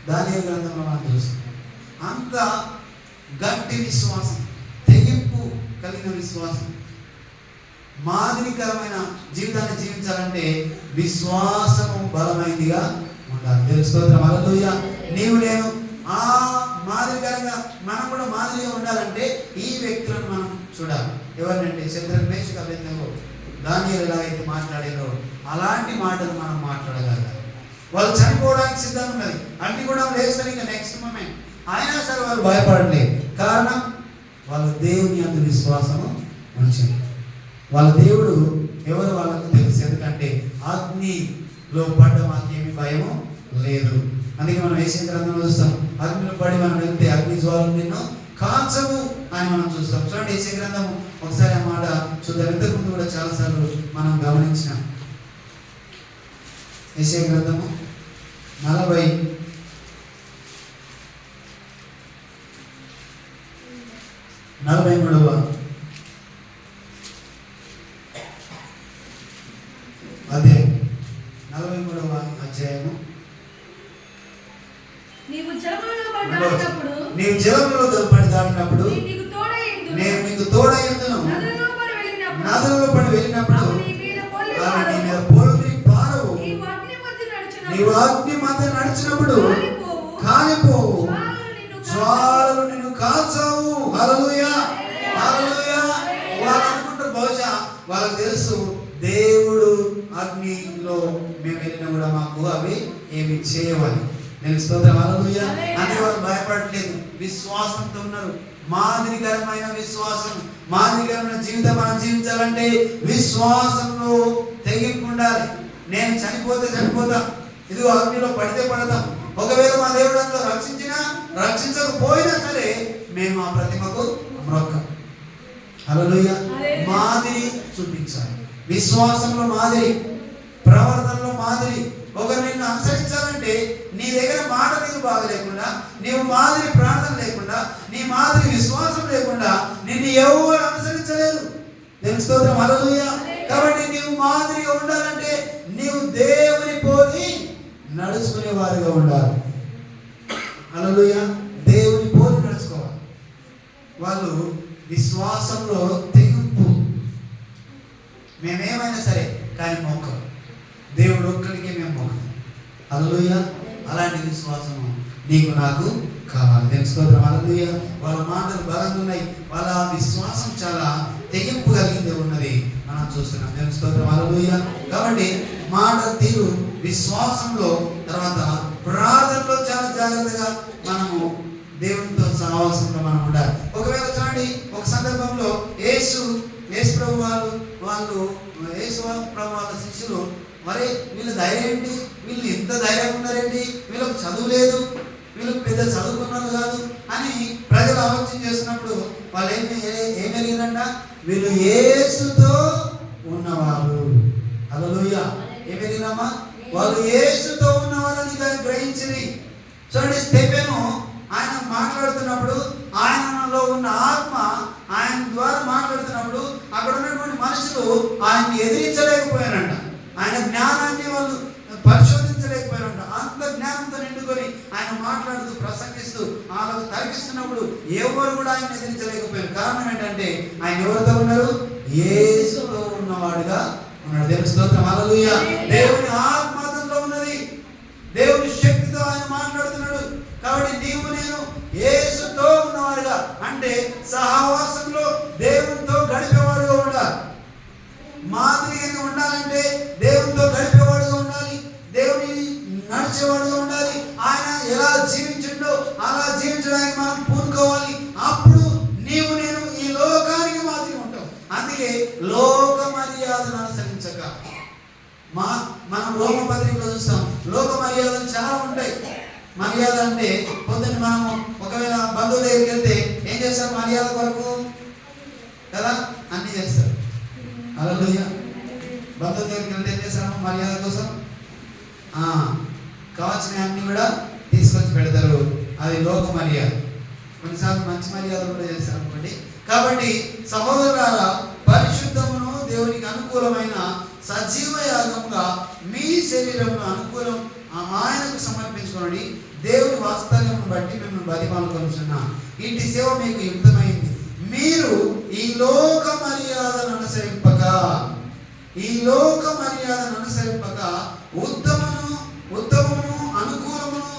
దానియేలు గ్రంథంలో మనం చూస్తాం. అంత గట్టి విశ్వాసం, తెగింపు కలిగిన విశ్వాసం. మాదిరికరమైన జీవితాన్ని జీవించాలంటే విశ్వాసము బలమైనదిగా ఉండాలి. తెలుసుకోవద్దు. హల్లెలూయా. నీవు నేను ఆ మాదిరికరంగా మనం కూడా మాదిరిగా ఉండాలంటే ఈ వ్యక్తులను మనం చూడాలి. ఎవరినంటే శద్రక్ మేషక్ అబేద్నెగో దానియేలు ఎలాగైతే మాట్లాడారో అలాంటి మాటలు మనం మాట్లాడగలగాలి. వాళ్ళు చనిపోవడానికి సిద్ధంగా ఉన్నది, అన్ని కూడా లేస్తారు ఇంకా నెక్స్ట్ మూమెంట్. అయినా సరే వాళ్ళు భయపడలేదు. కారణం వాళ్ళ దేవుని అందు విశ్వాసము ఉంచింది. వాళ్ళ దేవుడు ఎవరు వాళ్ళకు తెలుసు. ఎందుకంటే అగ్నిలో పడ్డ మాకేమి భయము లేదు. అందుకే మనం యెషయా గ్రంథంలో చూస్తాం, అగ్నిలో పడి మనం వెళ్తే అగ్ని జ్వాలలు నిన్ను కాల్చవు అని మనం చూస్తాం. చూడండి యెషయా గ్రంథం ఒకసారి ఆ మాట చూద్దాం. ఇంతకుముందు కూడా చాలాసార్లు మనం గమనించినాం. యెషయా గ్రంథము 43వ అధ్యాయం 43వ అధ్యాయము. నీవు జలములలో పడి దాటినప్పుడు నేను నీకు తోడయ్యుందును. నదులలో పడి వెళ్ళినప్పుడు అవి నీ మీద పొర్లి పారవు. నీవు అగ్ని మధ్య నడిచినప్పుడు కాలిపోవు, జ్వాలలు నిన్ను కాల్చవు. హల్లెలూయా. హల్లెలూయా. వాళ్ళు అనుకుంటారు, బహుశా వాళ్ళకి తెలుసు దేవుడు అగ్నిలో మేము వెళ్ళినా కూడా మాకు అవి ఏమి చేయవని. నేను స్తోత్రం. హల్లెలూయా. అని వాళ్ళు భయపడట్లేదు, విశ్వాసంతో ఉన్నారు. మాదిరికరమైన విశ్వాసం, మాదిరికరమైన జీవితం మనం జీవించాలంటే విశ్వాసంలో తెగింపు ఉండాలి. నేను చనిపోతా, ఇదిగో అగ్నిలో పడితే పడతాం. ఒకవేళ మా దేవుడు అందులో రక్షించినా రక్షించకపోయినా సరే మేము ఆ ప్రతిమకు మ్రొక్కం. హల్లెలూయా. మాదిరి చూపించాలి, విశ్వాసంలో మాదిరి, ప్రవర్తనలో మాదిరి. ఒకరు నిన్ను అనుసరించాలంటే నీ దగ్గర మాట మీద బాగా లేకుండా, నీవు మాదిరి ప్రార్థన లేకుండా, నీ మాదిరి విశ్వాసం లేకుండా నిన్ను ఎవరు అనుసరించలేరు. నేను స్తోత్రం. హల్లెలూయా. కాబట్టి నీవు మాదిరిగా ఉండాలంటే నీవు దేవుని పోలి నడుచుకునే వారిగా ఉండాలి. హల్లెలూయా. దేవుని పోలి నడుచుకోవాలి. వాళ్ళు విశ్వాసంలో తెగింపు, మేమేమైనా సరే కానీ మొక్కం, దేవుడు ఒక్కడికే మేము మొక్కుతాం. హల్లెలూయా. అలాంటి విశ్వాసము నీకు నాకు కావాలి. తెలుసుకోవద్దు. హల్లెలూయా. వాళ్ళ మాటలు బలంగా ఉన్నాయి, వాళ్ళ విశ్వాసం చాలా తెగింపు కలిగింది ఉన్నది మనం చూస్తున్నాం. తెలుసుకోవద్దు. హల్లెలూయా. కాబట్టి మాట తీరు విశ్వాసంలో, తర్వాత ప్రార్థనలో చాలా జాగ్రత్తగా మనము దేవునితో సహవాసంలో మనం ఉండాలి. ఒకవేళ చూడండి, ఒక సందర్భంలో యేసు ప్రభు వాళ్ళ శిష్యులు, మరి వీళ్ళ ధైర్యం ఏంటి, వీళ్ళు ఎంత ధైర్యంగా ఉన్నారేంటి, వీళ్ళకి చదువు లేదు, వీళ్ళకి పెద్ద చదువుకున్నారు కాదు అని ప్రజలు ఆలోచన చేస్తున్నప్పుడు వాళ్ళు ఏమెరిగిరంట, వీళ్ళు యేసుతో ఉన్నవారు. హల్లెలూయా. ఏమెరిగిరమ్మా? వాళ్ళు యేసుతో ఉన్నవారని గ్రహించింది. చూడండి, స్టెఫెను ఆయన మాట్లాడుతున్నప్పుడు మనుషులు ఆయన్ని ఎదిరించలేకపోయారంట. ఆయన జ్ఞానాన్ని వాళ్ళు పరిశోధించలేకపోయారంట. అంత జ్ఞానంతో నిండుకొని ఆయన మాట్లాడుతూ ప్రసంగిస్తూ వాళ్ళకు తరిగిస్తున్నప్పుడు ఎవరు కూడా ఆయన ఎదిరించలేకపోయారు. కారణం ఏంటంటే ఆయన ఎవరితో ఉన్నారు? యేసుతో ఉన్నవాడుగా ఉన్నాడు. దేవుని స్తోత్రం, హల్లెలూయా. దేవుని ఆత్మలో ఉన్నది, దేవుని శక్తితో ఆయన మాట్లాడుతున్నాడు. కాబట్టి నీవు నేను యేసుతో ఉన్నవాడుగా అంటే సహవాసంలో దేవునితో గడిపేవాడుగా ఉండాలి. మాదిరిగా ఉండాలంటే దేవునితో గడిపేవాడుగా ఉండాలి, దేవుని నడిచేవాడుగా ఉండాలి. ఆయన ఎలా జీవించిండో అలా జీవించడానికి మనం పూనుకోవాలి. అప్పుడు నీవు నేను ఈ లోకానికి మాదిరి ఉంటాం. అందుకే లోక మర్యాదను అనుసరించక మనం రోమ పత్రికలో చూస్తాం. లోక మర్యాదలు చాలా ఉంటాయి. మర్యాద అంటే పొద్దున్న మనము ఒకవేళ బంధువుల దగ్గరికి వెళ్తే ఏం చేస్తారు? మర్యాద కొరకు కదా అన్ని చేస్తారు. హల్లెలూయా. బంధువుల దగ్గరికి వెళ్తే ఏం చేస్తాము? మర్యాద కోసం కావాల్సిన అన్ని కూడా తీసుకొచ్చి పెడతారు. అది లోక మర్యాద. కొన్నిసార్లు మంచి మర్యాదలు కూడా చేస్తారు అనుకోండి. కాబట్టి సహోదరులారా, పరిశుద్ధమును దేవునికి అనుకూలమైన సజీవ యాగంగా మీ శరీరంలో అనుకూలం ఆయనకు సమర్పించుకోండి. దేవుని వాస్తవ్యమును బట్టి మిమ్మల్ని బతిమాలుకొనుచున్నా. ఇంటి సేవ మీకు యుక్తమైంది. మీరు ఈ లోక మర్యాదను అనుసరింపక ఉత్తమమును అనుకూలమును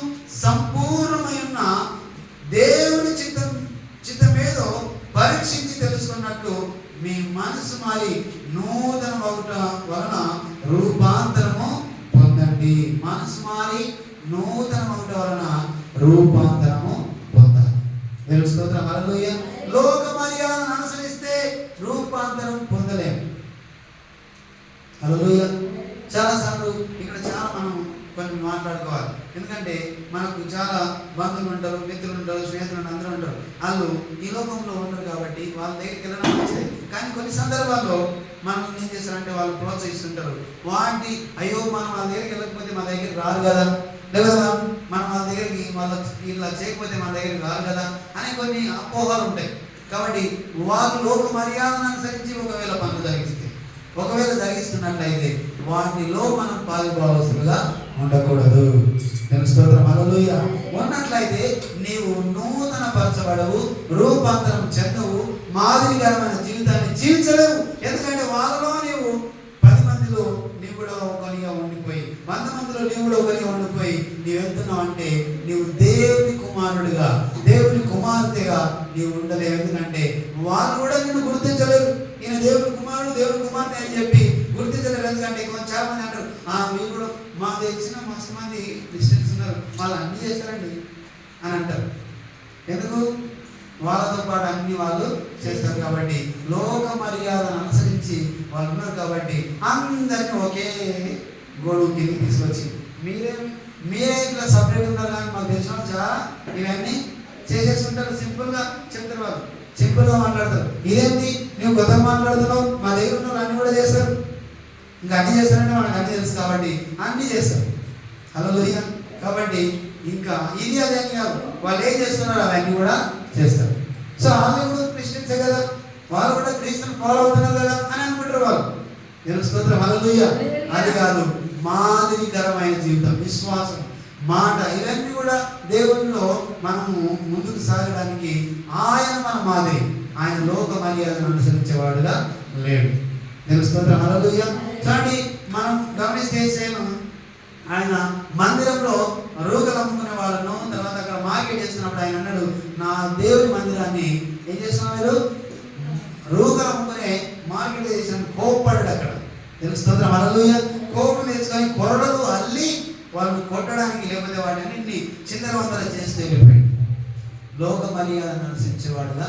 సంపూర్ణమైన దేవుని చిత్తమేదో పరీక్షించి తెలుసుకున్నట్లు మీ మనసు మారి నూతన మగుట వలన రూపాంతరము పొందండి. మనసు మారి నూతన మగుట వలన రూపాంతరము పొందాలి. దేవుని స్తోత్రం, హల్లెలూయా. లోక మర్యాదను అనుసరిస్తే రూపాంతరం పొందలేము. హల్లెలూయా. చాలాసార్లు ఇక్కడ చాలా మనం కొన్ని మాట్లాడుకోవాలి. ఎందుకంటే మనకు చాలా బంధువులు ఉంటారు, మిత్రులు ఉంటారు, స్నేహితులు అందరూ ఉంటారు. వాళ్ళు ఈ లోకంలో ఉండరు కాబట్టి వాళ్ళ దగ్గరికి వెళ్ళడం మంచిదే. కానీ కొన్ని సందర్భాల్లో మనం ఏం చేస్తారంటే వాళ్ళు ప్రోత్సహిస్తుంటారు. వాటి అయ్యో మనం వాళ్ళ దగ్గరికి వెళ్ళకపోతే మన దగ్గరికి రారు కదా, లేదా మనం వాళ్ళ దగ్గరికి ఇలా చేయకపోతే మన దగ్గరికి రారు కదా అని కొన్ని అపోహలు ఉంటాయి. కాబట్టి వాళ్ళు లోక మర్యాదను అనుసరించి ఒకవేళ పనులు జరిగిస్తున్నట్లయితే వాటిలో మనం పాలుభాగస్తులుగా ఉండకూడదు. నేను స్తోత్రం, హల్లెలూయా. ఉన్నట్లయితే నీవు నూతన పరచబడవు, రూపాంతరం చెందవు, మాదిరికరమైన జీవితాన్ని జీవించలేవు. ఎందుకంటే వాళ్ళలో నీవు 10 మందిలో నీవు కూడా ఒకరిగా ఉండిపోయి, 100 మందిలో నీవు కూడా ఒకరిగా ఉండిపోయి నీవు వెళ్తున్నావు అంటే నీవు దేవుని కుమారుడిగా, దేవుని కుమార్తెగా నీవు ఉండలేవు. ఎందుకంటే వాళ్ళు కూడా నిన్ను గుర్తించలేరు. ఈయన దేవుని కుమారుడు, దేవుని కుమార్తె అని చెప్పి గుర్తించలేరు. ఎందుకంటే చాలా మంది అంటారు, వీళ్ళు కూడా మా తెచ్చిన మస్తు మంది క్రిస్టియన్స్ ఉన్నారు, వాళ్ళు అన్నీ చేస్తారండి అని అంటారు. ఎందుకు? వాళ్ళతో పాటు అన్ని వాళ్ళు చేస్తారు కాబట్టి, లోక మర్యాదను అనుసరించి వాళ్ళు ఉన్నారు కాబట్టి అందరినీ ఒకే గొడుగు కింద తీసుకొచ్చి మీరే ఇట్లా సపరేట్ ఉన్నారు. కానీ మాకు తెలిసిన చాలా ఇవన్నీ చేసేస్తుంటారు. సింపుల్గా చెప్తారు, వాళ్ళు సింపుల్గా మాట్లాడతారు. ఇదేంటి నువ్వు కొత్తగా మాట్లాడుతున్నావు, మా దగ్గర ఉన్న అన్ని కూడా చేస్తారు. ఇంకా అన్ని చేస్తారంటే మనకు అన్ని తెలుసు కాబట్టి అన్ని చేస్తారు. హల్లెలూయా. కాబట్టి ఇంకా ఇది అదే కాదు, వాళ్ళు ఏం చేస్తున్నారు అవన్నీ కూడా చేస్తారు. సో వాళ్ళు కూడా క్రిస్టియన్సే కదా, వాళ్ళు కూడా క్రీస్తుని ఫాలో అవుతున్నారు కదా అని అనుకుంటారు వాళ్ళు. దేవుని స్తోత్రం, హల్లెలూయా. అది కాదు, మాదిరికరమైన జీవితం, విశ్వాసం, మాట, ఇవన్నీ కూడా దేవునిలో మనము ముందుకు సాగడానికి ఆయన మన మాదిరి. ఆయన లోక మర్యాదను అనుసరించేవాడుగా లేడు. దేవుని స్తోత్రం, హల్లెలూయా. చూడండి, మనం గమనిస్తే ఆయన మందిరంలో రూకలు అమ్ముకునే వాళ్ళను, తర్వాత అక్కడ మార్కెట్ చేస్తున్నప్పుడు ఆయన అన్నాడు, నా దేవుని మందిరాన్ని ఏం చేస్తున్నారు మీరు? రూకలు అమ్ముకునే మార్కెట్ చేసిన కోప్పడ్డాడు అక్కడ. తెలుసు స్తోత్రం, హల్లెలూయా. కోపం తెచ్చుకొని కొరడలు అల్లి వాళ్ళని కొట్టడానికి, లేకపోతే వాటిని చిందరవందర చేస్తూ వెళ్ళిపోయాడు. లోక మర్యాదను అనుసరించేవాడుగా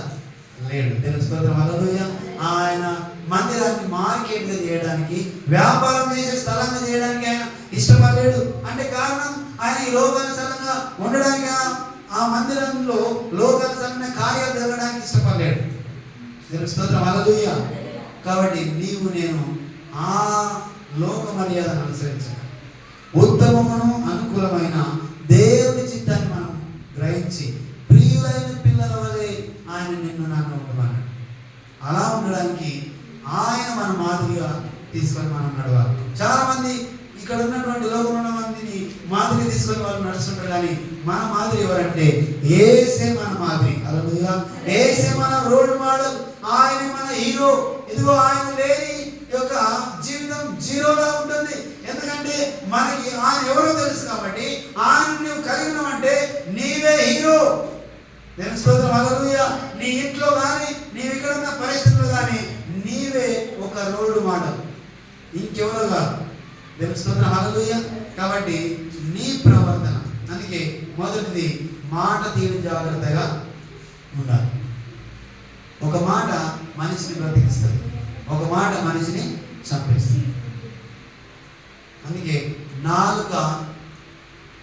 లేడు. తెలుసు స్తోత్రం, హల్లెలూయా. ఆయన మందిరాన్ని మార్కెట్గా చేయడానికి, వ్యాపారం చేసే స్థలంగా చేయడానికి ఆయన ఇష్టపడలేడు. అంటే కారణం, ఆయన ఈ లోకానుసారంగా ఉండడానికి, ఆ మందిరంలో లోకానుసారమైన కార్యాలు జరగడానికి ఇష్టపడలేడు. తెలుసు స్తోత్రం, హల్లెలూయా. కాబట్టి నీవు నేను ఆ లోక మర్యాదను అనుసరించాలి. ఉత్తమమును అనుకూలమైన దేవుని చిత్తాన్ని మనం గ్రహించి ప్రియులైన పిల్లల వలె ఆయన నిన్ను నన్ను ఉండమన్నాడు. అలా ఉండడానికి ఆయన మన మాదిరి తీసుకొని మనం నడవాలి. చాలా మంది ఇక్కడ ఉన్నటువంటి లోకంలో ఉన్న మందిని మాదిరి తీసుకొని వాళ్ళు నడుస్తుంటారు, కానీ మన మాదిరి ఎవరంటే యేసే మన మాదిరి. హల్లెలూయా. యేసే మన రోల్ మోడల్, ఆయన మన హీరో. ఇదిగో ఆయన లేని యొక్క జీవితం జీరోలా ఉంటుంది. ఎందుకంటే మనకి ఆయన ఎవరో తెలుసు కాబట్టి ఆయన నువ్వు కలిగి ఉన్నావంటే నీవే హీరో. దేవుని స్తోత్రం. హల్లెలూయా. నీ ఇంట్లో కానీ నీవు ఇక్కడ ఉన్న పరిస్థితుల్లో కానీ నీవే ఒక రోల్ మోడల్, ఇంకెవరో కాదు. దేవుని స్తోత్రం. హల్లెలూయా. కాబట్టి నీ ప్రవర్తన, అందుకే మొదటిది మాట తీరు జాగ్రత్తగా ఉండాలి. ఒక మాట మనిషిని బ్రతికిస్తుంది, ఒక మాట మనిషిని చంపేస్తుంది. అందుకే నాలుక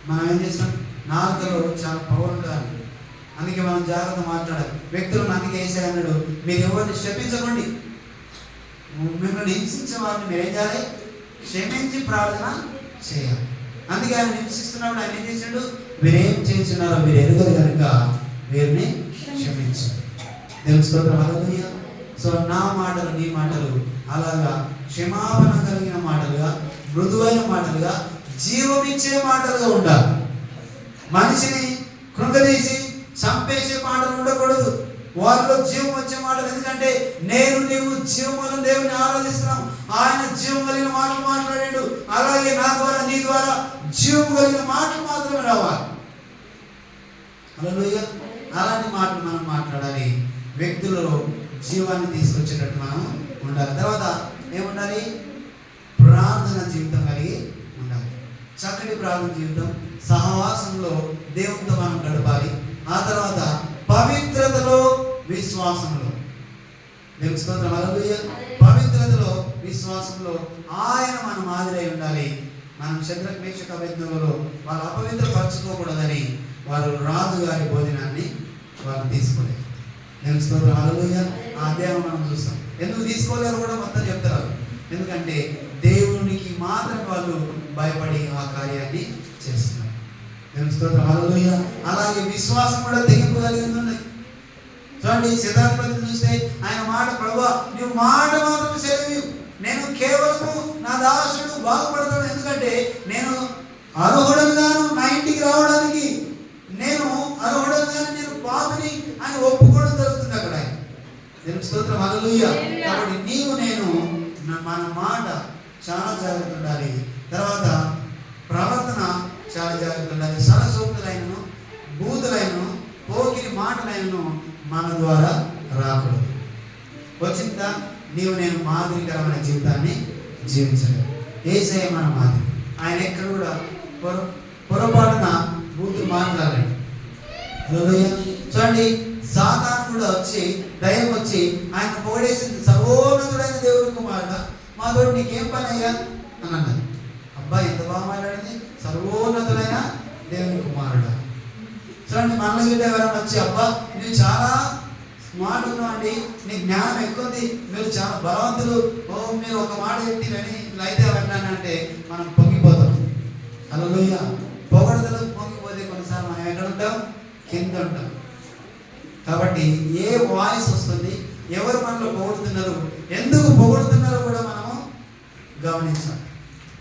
మనం ఏం చేస్తాం, నాలుకలో చాలా పవర్ ఉంటుంది. అందుకే మనం జాగ్రత్త మాట్లాడాలి. వ్యక్తులను అందుకే వేసే అన్నాడు, మీరు ఎవరిని క్షమించకండి, మిమ్మల్ని హింసించే వారిని మీరు ఏం చేయాలి, క్షమించి ప్రార్థన చేయాలి. అందుకే ఆయన హింసిస్తున్నప్పుడు ఆయన ఏం చేశాడు, మీరేం చేస్తున్నారో మీరు ఎరుగరు కనుక వీరిని క్షమించు. దేవుని స్తోత్రం. హల్లెలూయా. సో నా మాటలు నీ మాటలు అలాగా క్షమాపణ కలిగిన మాటలుగా, మృదువైన మాటలుగా, జీవమిచ్చే మాటలుగా ఉండాలి. మనిషిని కృంగదీసి చంపేసే మాటలు ఉండకూడదు, వాళ్ళలో జీవం వచ్చే మాటలు. ఎందుకంటే నేను నీవు జీవములను దేవుని ఆరాధిస్తున్నాం, ఆయన జీవం కలిగిన మాటలు మాట్లాడాడు. అలాగే నా ద్వారా నీ ద్వారా జీవం కలిగిన మాటలు మాత్రమే రావాలి. హల్లెలూయా. అలాంటి మాటలు మనం మాట్లాడాలి. వ్యక్తులలో జీవాన్ని తీసుకొచ్చేటట్టు మనం ఉండాలి. తర్వాత ఏముండాలి, ప్రార్థన జీవితం కలిగి ఉండాలి. చక్కటి ప్రార్థన జీవితం, సహవాసంలో దేవునితో మనం గడపాలి. ఆ తర్వాత పవిత్రతలో విశ్వాసంలో, దేవుని స్తోత్రం. హల్లెలూయా. పవిత్రతలో విశ్వాసంలో ఆయన మన మాదిరి ఉండాలి. మనం శద్రక్ మేషక్ అబేద్నెగోలో వాళ్ళు అపవిత్రపరచుకోకూడదని వారు రాజుగారి భోజనాన్ని వారు తీసుకోలేదు. దేవుని స్తోత్రం. హల్లెలూయా. ఆ అధ్యాయం మనం చూస్తాం. ఎందుకు తీసుకోలేరు కూడా మొత్తం చెప్తారు. ఎందుకంటే దేవునికి మాత్రం వాళ్ళు భయపడి ఆ కార్యాన్ని చేస్తున్నారు. దేవుని స్తోత్రం. హల్లెలూయా. అలాగే విశ్వాసం కూడా తెగింపు కలిగి ఉంది. చూడండి, శతాధిపతిని చూస్తే ఆయన మాట, ప్రభువా నువ్వు మాట మాత్రం సెలవు, నేను కేవలము నా దాసుడు బాగుపడతాను. ఎందుకంటే నేను అర్హుడనుగాను నా ఇంటికి రావడానికి, నేను అర్హుడనుగాను నేను పాపిని అని ఒప్పుకోవడం జరుగుతుంది అక్కడ. దేవుని స్తోత్రం. హల్లెలూయా. కాబట్టి నీవు నేను మన మాట చాలా జాగ్రత్త ఉండాలి. తర్వాత ప్రవర్తన చాలా జాగ్రత్త ఉండాలి. సరసోక్తులైనను బూతులైనను పోకిరి మాటలైనను మన ద్వారా రాకూడదు. వచ్చిందా, నీవు నేను మాదిరికరమైన జీవితాన్ని జీవించలేదు. యేసయ్య మన మాదిరి. ఆయన ఎక్కడ కూడా పొరపాటున బూతులు మాట్లాడాలి. చూడండి, సాతాను కూడా వచ్చి దయ్యం వచ్చి ఆయన పొగడేసింది, సర్వోన్నతుడైన దేవుని కుమారుడా మాతో నీకేం పని అయ్యా అని అన్నది. అబ్బా ఎంత బాగా మాట్లాడింది, సర్వోన్నతుడైన దేవుని కుమారుడా. చూడండి, మనలో గిట్ట ఎవరైనా వచ్చి అబ్బా నువ్వు చాలా స్మార్ట్ ఉన్నావు అండి, నీ జ్ఞానం ఎక్కువ ఉంది, మీరు చాలా బలవంతులు, ఓ మీరు ఒక మాట చెప్తే కానీ అయితే అన్నానంటే మనం పొంగిపోతాం. హల్లెలూయా. పొగడతలకు పొంగిపోతే కొన్నిసార్లు మనం ఎక్కడ ఉంటాం, కింద ఉంటాం. కాబట్టి ఏ వాయిస్ వస్తుంది, ఎవరు మనలో పొగుడుతున్నారు, ఎందుకు పొగుడుతున్నారో కూడా మనము గమనించాలి.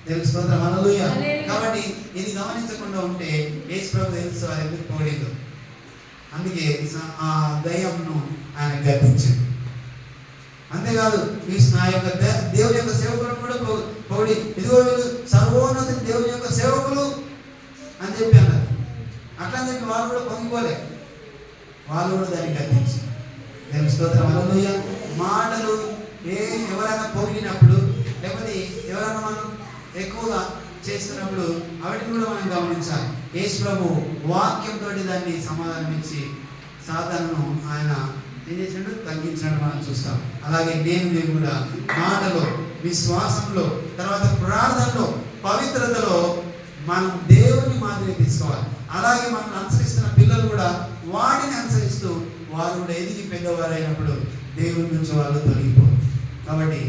దేవుని స్తోత్రం. హల్లెలూయా. కాబట్టి ఇది గమనించకుండా ఉంటే యేసు ప్రభు తెలుసు ఆయన ఎందుకు పొగిడిందో. అందుకే ఆ దయ్యంను ఆయన గద్దించాడు. అంతేకాదు నా యొక్క దేవుని యొక్క సేవకులను కూడా పొగిడి, ఇదిగో వీళ్ళు సర్వోన్నత దేవుని యొక్క సేవకులు అని చెప్పి అన్నారు. అట్లా అని చెప్పి వాళ్ళు కూడా పొంగిపోలే, వాళ్ళు కూడా దాన్ని గద్దించారు. దేవుని స్తోత్రం. హల్లెలూయా. మాటలు ఎవరైనా పొగిడినప్పుడు, లేకపోతే ఎవరైనా మనం ఎక్కువగా చేస్తున్నప్పుడు వాటిని కూడా మనం గమనించాలి. యేసు ప్రభు వాక్యంతో దాన్ని సమాధానం ఇచ్చి సాతానును ఆయన ఏం చేసినట్టు తగ్గించినట్టు మనం చూస్తాం. అలాగే నేను కూడా మాటలో, విశ్వాసంలో, తర్వాత ప్రార్థనలో, పవిత్రతలో మనం దేవుని మాదిరి తీసుకోవాలి. అలాగే మనం అనుసరిస్తున్న పిల్లలు కూడా వాటిని అనుసరిస్తూ వారు కూడా ఎదిగి పెద్దవారు అయినప్పుడు దేవుని నుంచి వాళ్ళు తొలగిపోరు. కాబట్టి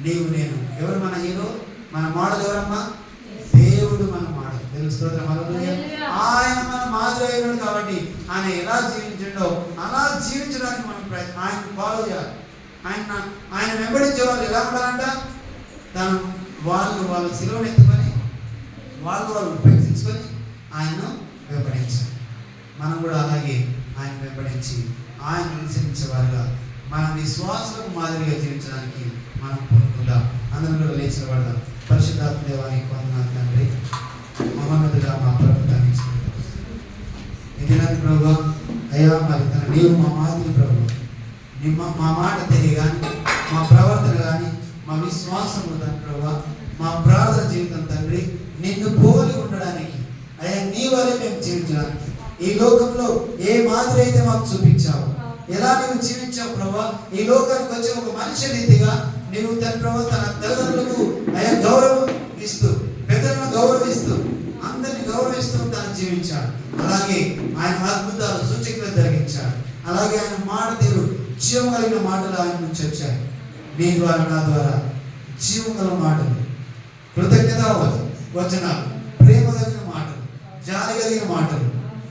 నీవు నేను ఎవరు మన హీరో, మన మోడల్ ఎవరమ్మా, దేవుడు మన మోడల్. దేవుని స్తోత్రం. హల్లెలూయా. ఆయన మన మాదిరి అయినాడు కాబట్టి ఆయన ఎలా జీవించాడో అలా జీవించడానికి మనం ఆయన ఫాలో చేయాలి. ఆయన వెంబడించే వాళ్ళు ఎలా ఉండాలంట, వాళ్ళ శిలువను ఎత్తుకొని వాళ్ళు ఉపేక్షించుకొని ఆయనను వెంబడించారు. మనం కూడా అలాగే ఆయన వెంబడించి ఆయన అనుసరించేవారుగా మన విశ్వాసాలకు మాదిరిగా జీవించడానికి మనం పూనుకుందాం. అందరం కూడా లేచిన పడదాం. పరిశుద్ధాత్మ దేవానికి వందనాలు తండ్రి. మహోన్నతుడా మా ప్రభుత్వాన్ని ఇది నాకు ప్రభు అయ్యా, మరి తన నీవు మా మాదిరి ప్రభు, మా మాట తెలియగాని, మా ప్రవర్తన కానీ, మా విశ్వాసం దాని ప్రభు, మా ప్రార్థన జీవితం తండ్రి నిన్ను పోలి ఉండడానికి అయ్యా, నీ వల్లే మేము జీవించడానికి ఈ లోకంలో ఏ మాదిరి అయితే మాకు చూపించావు, ఎలా నువ్వు జీవించావు ప్రభా. ఈ లోకానికి వచ్చే ఒక మనిషి రీతిగా నీవు తన ప్రభు తన తల్లిదండ్రులకు అయ్యా గౌరవం ఇస్తూ, పెద్దలను గౌరవిస్తూ, అందరిని గౌరవిస్తూ తను జీవించాడు. అలాగే ఆయన అద్భుతాలు సూచనలు జరిగించాడు. అలాగే ఆయన మాట తీరు జీవం కలిగిన మాటలు ఆయన నుంచి వచ్చాయి. నీ ద్వారా నా ద్వారా జీవం గల మాటలు, కృతజ్ఞత వచనాలు, ప్రేమ కలిగిన మాటలు, జాలి కలిగిన మాటలు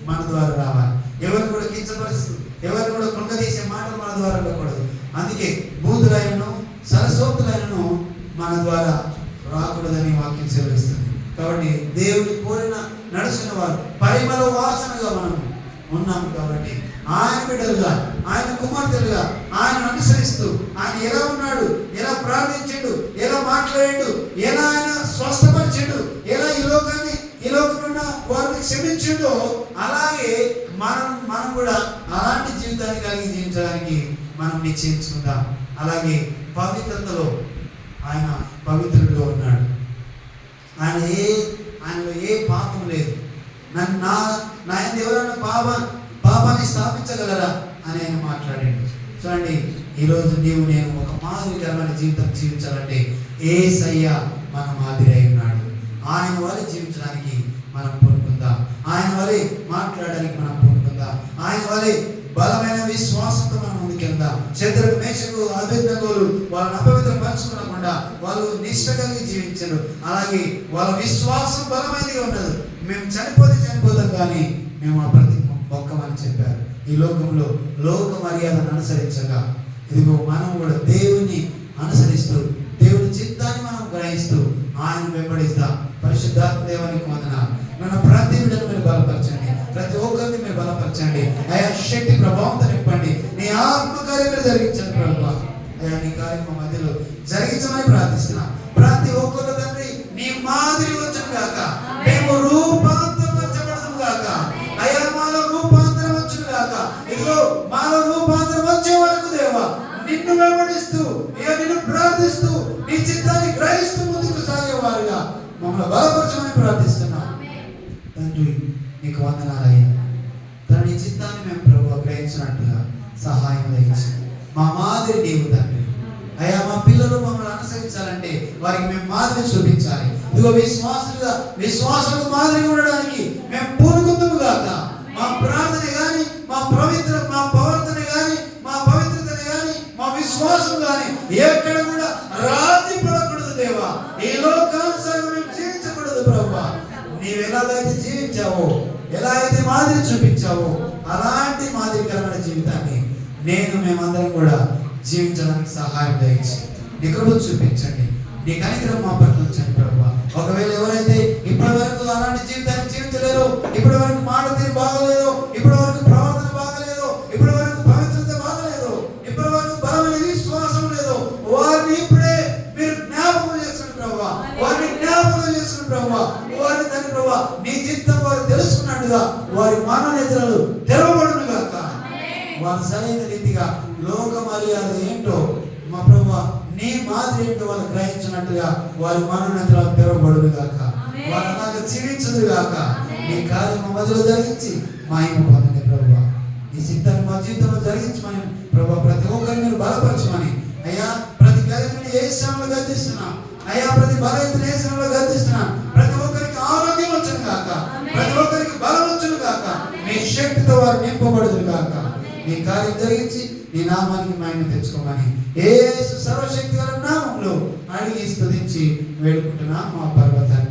మన ద్వారా రావాలి. ఎవరిని కూడా కించపరుస్తూ, ఎవరిని కూడా కృంగదీసే మాటలు మన ద్వారా ఉండకూడదు. అందుకే బూతులైనను సరస్వతులైనను మన ద్వారా రాకూడదని వాక్యం సెలవిస్తుంది. కాబట్టి దేవుని కోరిన నడుచుకున్న వారు పరిమళ వాసనగా మనం ఉన్నాము. కాబట్టి ఆయన బిడ్డలుగా, ఆయన కుమార్తెలుగా ఆయన అనుసరిస్తూ, ఆయన ఎలా ఉన్నాడు, ఎలా ప్రార్థించాడు, ఎలా మాట్లాడాడు, ఎలా ఆయన స్వస్థపరిచాడు, ఎలా ఈ లోకంలో వారిని క్షమించాడో అలాగే మనం కూడా అలాంటి జీవితాన్ని కలిగి జీవించడానికి మనం నిశ్చయించుకుందాం. అలాగే పవిత్రతలో ఆయన పవిత్రుడిగా ఉన్నాడు. ఆయనలో ఏ పాపం లేదు. నా ఎవరైనా పాపాన్ని స్థాపించగలరా అని ఆయన మాట్లాడాడు. చూడండి, ఈరోజు నేను ఒక మాదిరికరమైన జీవితం జీవించాలంటే యేసయ్య మన మాదిరి అయి ఉన్నాడు. ఆయన వల్ల జీవించడానికి మనం పూనుకుందాం. ఆయన వల్లే మాట్లాడడానికి మనం పూనుకుందాం. ఆయన వల్లే బలమైన విశ్వాసంతో మనం ముందుకెళ్దాం. శత్రువు మేషకు అభిజ్ఞలు వాళ్ళని అపవిత్రపరచుకోకుండా వాళ్ళు నిష్ట కలిగి జీవించారు. అలాగే వాళ్ళ విశ్వాసం బలమైనదిగా ఉన్నది. మేము చనిపోతాం కానీ మేము ఆ ప్రతి ఒక్కమని చెప్పారు. ఈ లోకంలో లోక మర్యాదను అనుసరించగా ఇదిగో మనం కూడా దేవుణ్ణి అనుసరిస్తూ, దేవుని చిత్తాన్ని మనం గ్రహిస్తూ ఆయన వెంబడిస్తాం. పరిశుద్ధాత్మ దేవానికి వందనాలు. మన ప్రతి బిడ్డను మీరు బలపరచండి, ప్రతి ఒక్కరిని మీరు బలపరచండి. అయా శక్తి ప్రభావంతో నింపండి. నీ ఆత్మకార్యం జరిగించండి ప్రభు. అయా నీ కార్యం మా మధ్యలో జరిగించమని ప్రార్థిస్తున్నా. ప్రతి ఒక్కరు తండ్రి నీ మాదిరి వచ్చును గాక, మేము రూపాంతరపరచబడదు గాక. అయా మాలో రూపాంతరం వచ్చును గాక. ఇదిగో మాలో రూపాంతరం వచ్చే వరకు దేవా నిన్ను వెంబడిస్తూ, నిన్ను ప్రార్థిస్తూ, నీ చిత్తాన్ని గ్రహిస్తూ ముందుకు సాగేవారుగా మమ్మల్ని బలపరచమని ప్రార్థిస్తున్నాం తండ్రి. నీకు వందనాలయ్యా. నీ చిత్తాన్ని మేము ప్రభు గ్రహించినట్టుగా సహాయం దయచి మా మాదిరి నీవు తండ్రి. అయ్యా మా పిల్లలు మమ్మల్ని అనుసరించాలంటే వారికి మేము మాదిరి చూపించాలి. ఇదిగో విశ్వాసులకు మాదిరి ఉండడానికి మేము పూనుకుందాము గాక. మా ప్రార్థన కానీ, మా ప్రవర్తన కానీ, మా పవిత్రతని కానీ, మా విశ్వాసం కానీ ఎక్కడ కూడా రాజీ పడకూడదు దేవా. ఈ లోకానుసారం మేము జీవించకూడదు ప్రభు. నీవు ఎలాగైతే జీవించావో, ఎలా అయితే మాదిరి చూపించావో అలాంటి మాదిరికరమైన జీవితాన్ని మేమందరం కూడా జీవించడానికి సహాయం దయచి నీ కృప చూపించండి. నీ కనికరం మా పట్ల ఉంచండి ప్రభు. ఒకవేళ ఎవరైతే ఇప్పటి వరకు అలాంటి జీవితాన్ని జీవించలేరు, ఇప్పటి వరకు మాట తీరు బాగలేదు, ఇప్పటి వరకు ప్రవర్తన బాగలేదు, ఇప్పటి వరకు పవిత్రత బాగలేదు, ఇప్పటి వరకు బలమైన విశ్వాసం లేదు, వారిని ఇప్పుడే మీరు జ్ఞాపకం చేసుకుని ప్రభు. వారిని జ్ఞాపకం చేసుకుని ప్రభు. వారిని తన ప్రభు నీ చిత్తం వారు తెలుసుకున్నట్టుగా వారి మనోనేత్రాలు తెరవబడును గాక. వారు సరైన రీతిగా లోక మర్యాద ఏంటో మా ప్రభు నీ మాదిరి ఏంటో వాళ్ళు గ్రహించినట్టుగా వారి మనోనేత్రాలు తెరవబడును గాక. వారు అలాగా జీవించదు గాక. నీ కార్యం మొదలు జరిగించి మహిమ పొందండి ప్రభు. నీ చిత్తాన్ని మా జీవితంలో జరిగించమని ప్రభు ప్రతి ఒక్కరిని మీరు బలపరచమని అయ్యా. ప్రతి గదిని ఏ శ్రమలో గద్దిస్తున్నాం అయ్యా. ప్రతి బలహీనతను ఏ శ్రమలో గద్దిస్తున్నాం. ప్రతి ఒక్కరికి ఆరోగ్యం వచ్చును గాక, ప్రతి ఒక్కరికి బలం వచ్చును గాక. నీ శక్తితో వారు నింపబడుదు గాక. నీ కార్యం జరిగించి నీ నామానికి మహిమ తెచ్చుకోమని యేసు సర్వశక్తి గల నామములో అడిగి స్తుతించి వేడుకుంటున్నాం మా పర్వతాన్ని.